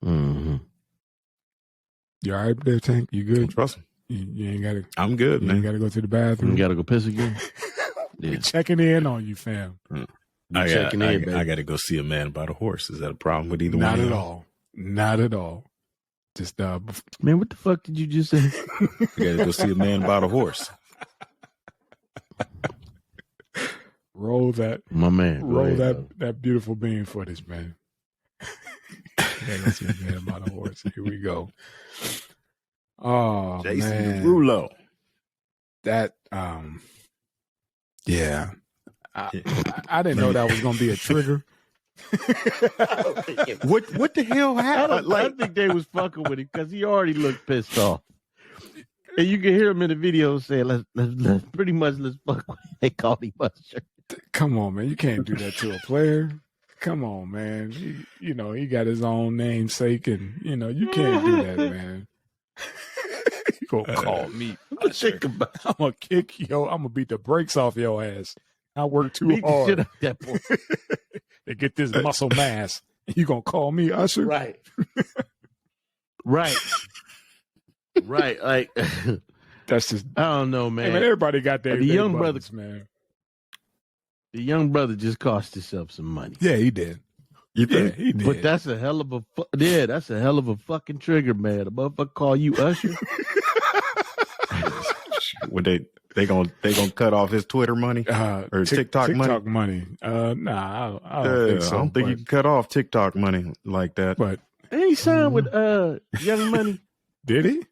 Mm-hmm. You all right there, Tank? You good? Trust me. You ain't got to. I'm good, you man. ain't got to go to the bathroom. You got to go piss again? Yeah. Checking in on you, fam. I got to go see a man about a horse. Is that a problem with either Not one? at all. Not at all. Just man, what the fuck did you just say? I got to go see a man about a horse. Roll that, my man. Roll that beautiful bean footage, man. Yeah, go see a man about a horse. Here we go. Oh, Jason man. Derulo. That yeah. I didn't know that was gonna be a trigger. What the hell happened? I think they was fucking with him because he already looked pissed off. And you can hear him in the video saying, let's pretty much let's fuck with him. They called him Usher. Come on, man. You can't do that to a player. Come on, man. He got his own namesake, and you can't do that, man. You gonna call me Usher. I'm gonna kick I'm gonna beat the brakes off your ass. I work too hard shit up that boy. to get this muscle mass. You gonna call me Usher? Right. Right. Right. Like that's just I don't know, man. Hey, man, everybody got their young buttons, brother, man. The young brother just cost himself some money. Yeah, he did. You think? Yeah, he did. But that's a hell of a fucking trigger, man. A motherfucker call you Usher. Would they gonna cut off his Twitter money or TikTok money? TikTok money. Nah, I don't think so. I don't think you can cut off TikTok money like that. But he signed with Young Money. Did he?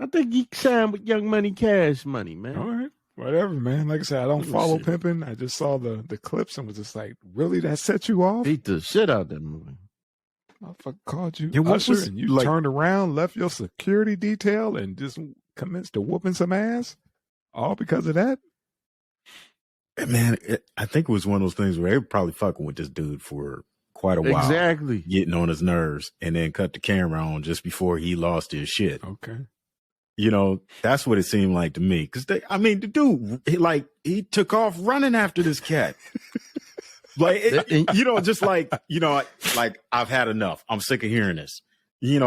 I think he signed with Young Money, Cash Money, man. All right. Whatever, man. Like I said, I don't follow pimping. I just saw the clips and was just like, really? That set you off? Beat the shit out that movie. Motherfucker called you Yeah, Usher and you turned around, left your security detail, and just commenced to whooping some ass? All because of that? Man, I think it was one of those things where they were probably fucking with this dude for quite a while. Exactly. Getting on his nerves and then cut the camera on just before he lost his shit. Okay. That's what it seemed like to me. Because the dude, he took off running after this cat. Just like I've had enough. I'm sick of hearing this. You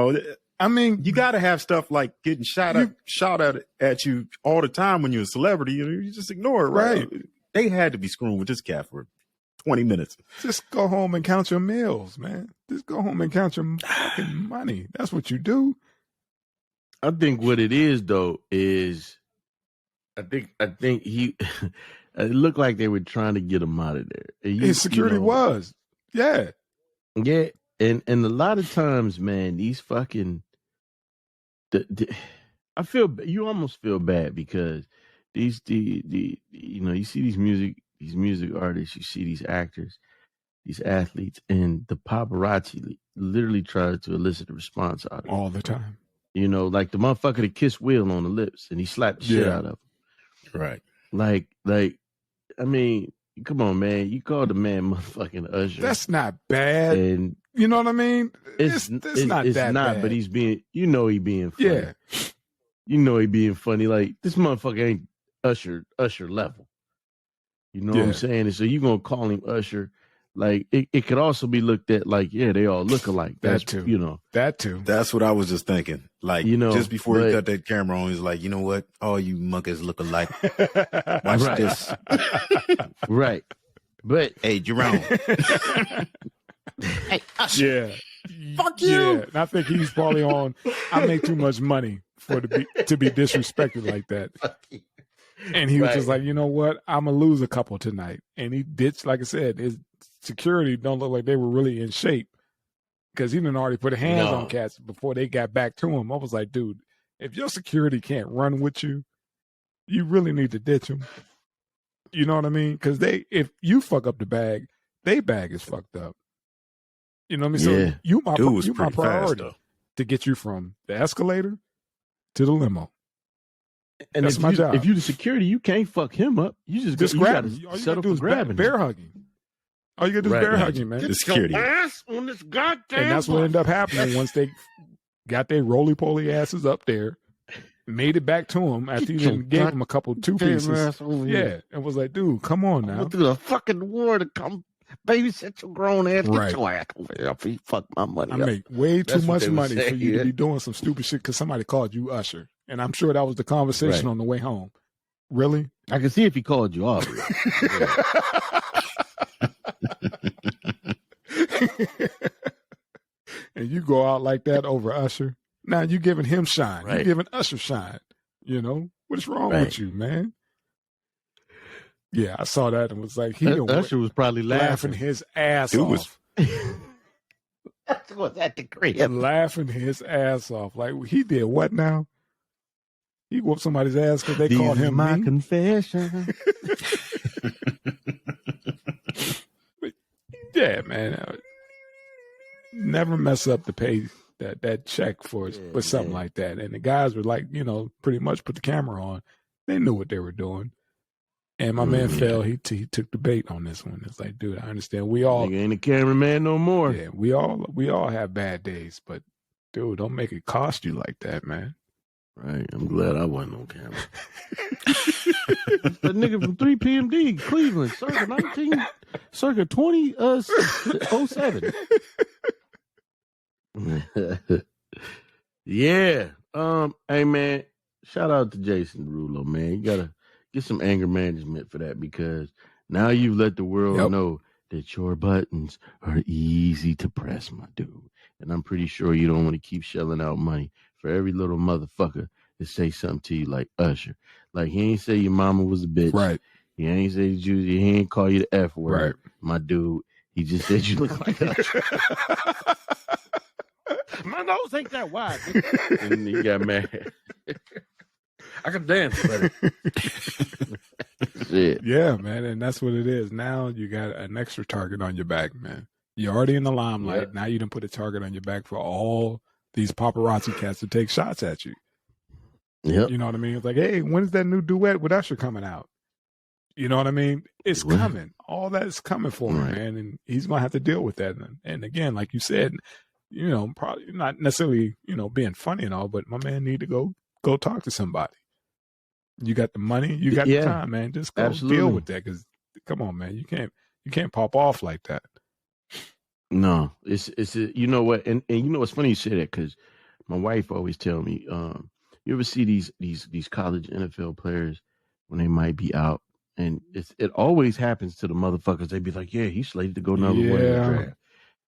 got to have stuff like getting shot at you all the time when you're a celebrity. You just ignore it, right? They had to be screwing with this cat for 20 minutes. Just go home and count your meals, man. Just go home and count your fucking money. That's what you do. I think what it is though is, I think he. It looked like they were trying to get him out of there. His security was, yeah. And a lot of times, man, these fucking. I feel you almost feel bad because you see these music artists, you see these actors, these athletes, and the paparazzi literally try to elicit a response out of them all the time. Like the motherfucker that kissed Will on the lips and he slapped the shit out of him. Right. Like, I mean, come on, man. You called the man motherfucking Usher. That's not bad. And you know what I mean? It's not that bad. But he's being, he being funny. Yeah. He being funny. Like, this motherfucker ain't Usher level. You know what I'm saying? And so you going to call him Usher. Like, it could also be looked at like, yeah, they all look alike. That's that too. That too. That's what I was just thinking. Like, just before he cut that camera on, he's like, you know what? All you muckers look alike. Watch this. Right. But hey, Jerome. Hey, Usher. Yeah. Fuck you. Yeah. And I think he's probably on, I make too much money to be disrespected like that. And he was just like, you know what? I'm going to lose a couple tonight. And he ditched, like I said, his security don't look like they were really in shape because he didn't already put hands on cats before they got back to him. I was like, dude, if your security can't run with you, you really need to ditch them. You know what I mean? Because if you fuck up the bag, they bag is fucked up. You know what I mean? So you my priority to get you from the escalator to the limo. And that's my job. If you the security, you can't fuck him up. You just grab him. You settle for grabbing. Bear hugging. All you gotta do is bear hug him, man. The security. Ass on this goddamn And that's what ended up happening once they got their roly-poly asses up there, made it back to him after you gave him a couple two pieces. Yeah, and was like, dude, come on now. I went through the fucking war to come babysit your grown ass. Right. Get your ass over here if you fuck my money I up. make way too That's what much they would money say, for you yeah. to be doing some stupid shit because somebody called you Usher. And I'm sure that was the conversation on the way home. Really? I can see if he called you Aubrey. And you go out like that over Usher. Now you giving him shine. Right. You giving Usher shine. You know? What's wrong with you, man? Yeah, I saw that and was like, Usher was probably laughing his ass off. Usher was at the crib. Laughing his ass off. Like, he did what now? He whooped somebody's ass because they called him my mean? confession. Yeah, man. Never mess up to pay that check for something like that. And the guys were like, pretty much put the camera on. They knew what they were doing. And my man fell. He took the bait on this one. It's like, dude, I understand. We all Nigga ain't a cameraman no more. Yeah, we all have bad days, but dude, don't make it cost you like that, man. Right. I'm glad I wasn't on camera. That nigga from 3PMD, Cleveland, circa 2007. Yeah. Hey man, shout out to Jason Derulo, man. You gotta get some anger management for that because now you've let the world know that your buttons are easy to press, my dude. And I'm pretty sure you don't want to keep shelling out money for every little motherfucker to say something to you like Usher. Like he ain't say your mama was a bitch. Right. He ain't say he ain't call you the F word, Right. my dude. He just said you look like Usher. My nose ain't that wide. And he got mad. I can dance better. Shit. Yeah, man, and that's what it is. Now you got an extra target on your back, man. You're already in the limelight. Yep. Now you done put a target on your back for all these paparazzi cats to take shots at you. Yep. You know what I mean? It's like, hey, when is that new duet with Usher coming out? You know what I mean? It's coming. All that is coming for him, man, and he's gonna have to deal with that. And again, like you said, probably not necessarily, being funny and all, but my man need to go talk to somebody. You got the money, you got the time, man. Just go deal with that. Because come on, man, you can't pop off like that. No, it's you know what, and you know what's funny you say that because my wife always tell me, you ever see these college NFL players when they might be out, and it always happens to the motherfuckers. They be like, yeah, he's slated to go number one in the draft.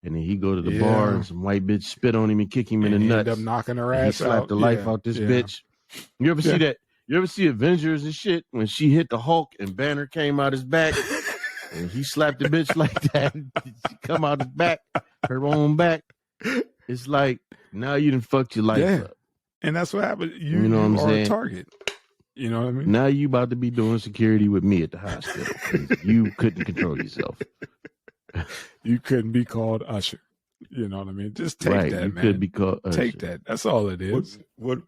And then he go to the bar and some white bitch spit on him and kick him in the nuts. End up knocking her ass out. He slapped the life out this bitch. You ever see that? You ever see Avengers and shit when she hit the Hulk and Banner came out his back and he slapped the bitch like that? She come out his back, her own back. It's like now you done fucked your life up. And that's what happened. You know what I'm saying? A target. You know what I mean? Now you about to be doing security with me at the hospital because you couldn't control yourself. You couldn't be called Usher. You know what I mean? Just take that, you man. Could be called Usher. Take that. That's all it is. What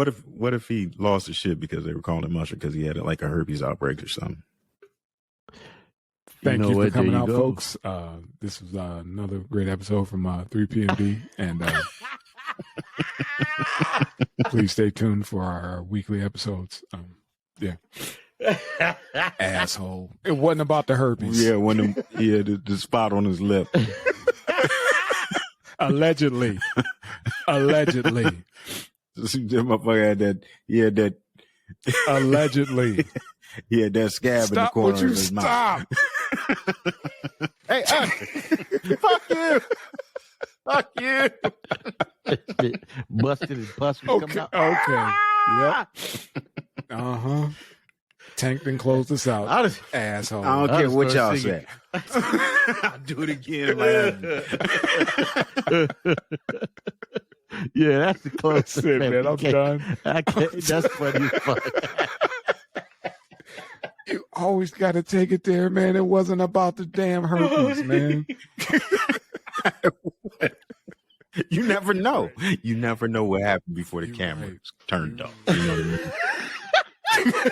if he lost his shit because they were calling him Usher because he had like a herpes outbreak or something? Thank you for coming out, folks. This was another great episode from 3PMD, and please stay tuned for our weekly episodes. Asshole. It wasn't about the herpes. Yeah, the spot on his lip. Allegedly. This motherfucker had that. He had that. Allegedly. He had that scab in the corner of his mouth. Hey, fuck you. Fuck you. Busted his pus was coming out. Okay. Yep. Uh-huh. Tank then closed us out. Asshole. I don't care what y'all say. I'll do it again. Yeah, that's the closest. That's it, man. I'm done. That's funny as fuck. You always got to take it there, man. It wasn't about the damn herpes, man. You never know. You never know what happened before the camera turned off. You know what I mean?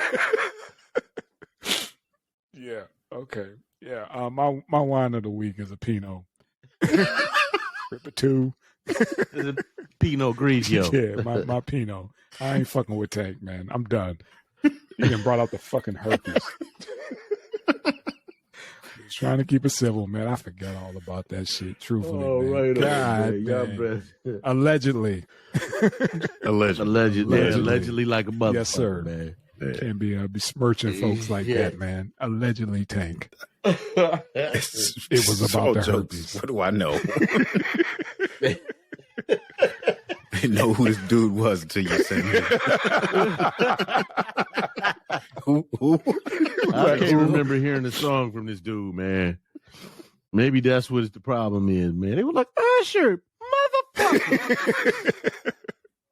Yeah. Okay. Yeah, my wine of the week is a Pinot. Ripper 2. It's a Pinot Grigio. Yeah, my Pinot. I ain't fucking with Tank, man. I'm done. He done brought out the fucking herpes. He's trying to keep it civil, man. I forgot all about that shit. Truthfully, man. Right God, man. Allegedly. Allegedly like a motherfucker, yes, sir. Man. Yeah. Can't be besmirching folks like that, man. Allegedly, Tank. It was about the herpes. What do I know? I didn't know who this dude was until you said me. Who? I can't remember hearing the song from this dude, man. Maybe that's what the problem is, man. They were like, Usher, motherfucker.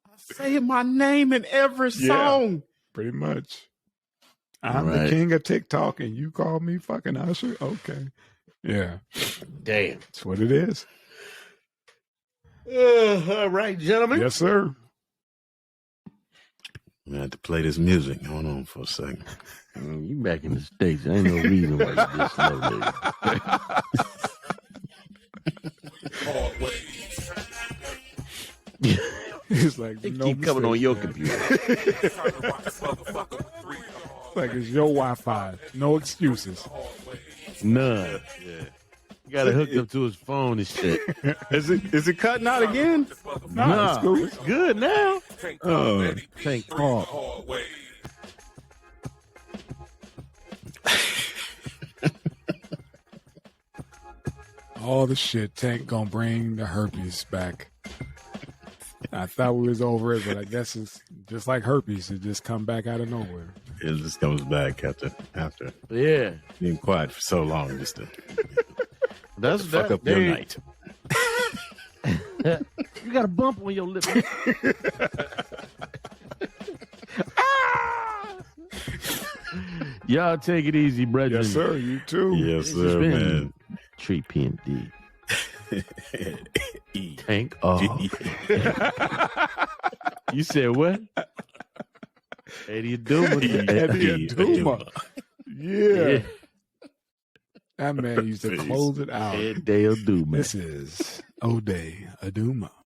I say my name in every song. Yeah, pretty much. I'm the king of TikTok and you call me fucking Usher? Okay. Yeah. Damn. That's what it is. All right, gentlemen. Yes, sir. I'm gonna have to play this music. Hold on for a second. You back in the States. There ain't no reason why you this slow, nigga. It's like they keep coming on your computer. Like it's your Wi-Fi. No excuses. None. Yeah. You got it hooked up to his phone and shit. Is it cutting out again? Nah, it's cool. It's good now. Oh, thank God. All the shit Tank gonna bring the herpes back. I thought we was over it, but I guess it's just like herpes. It just come back out of nowhere. It just comes back after. Yeah. Being quiet for so long just to fuck up your night. You got a bump on your lip. Y'all take it easy, brethren. Yes, sir. You too. Yes, sir, man. Tree PMD. Tank off. You said what? Eddie Aduma. Yeah. That man used to close it out. Eddie Aduma. This is Ode Aduma.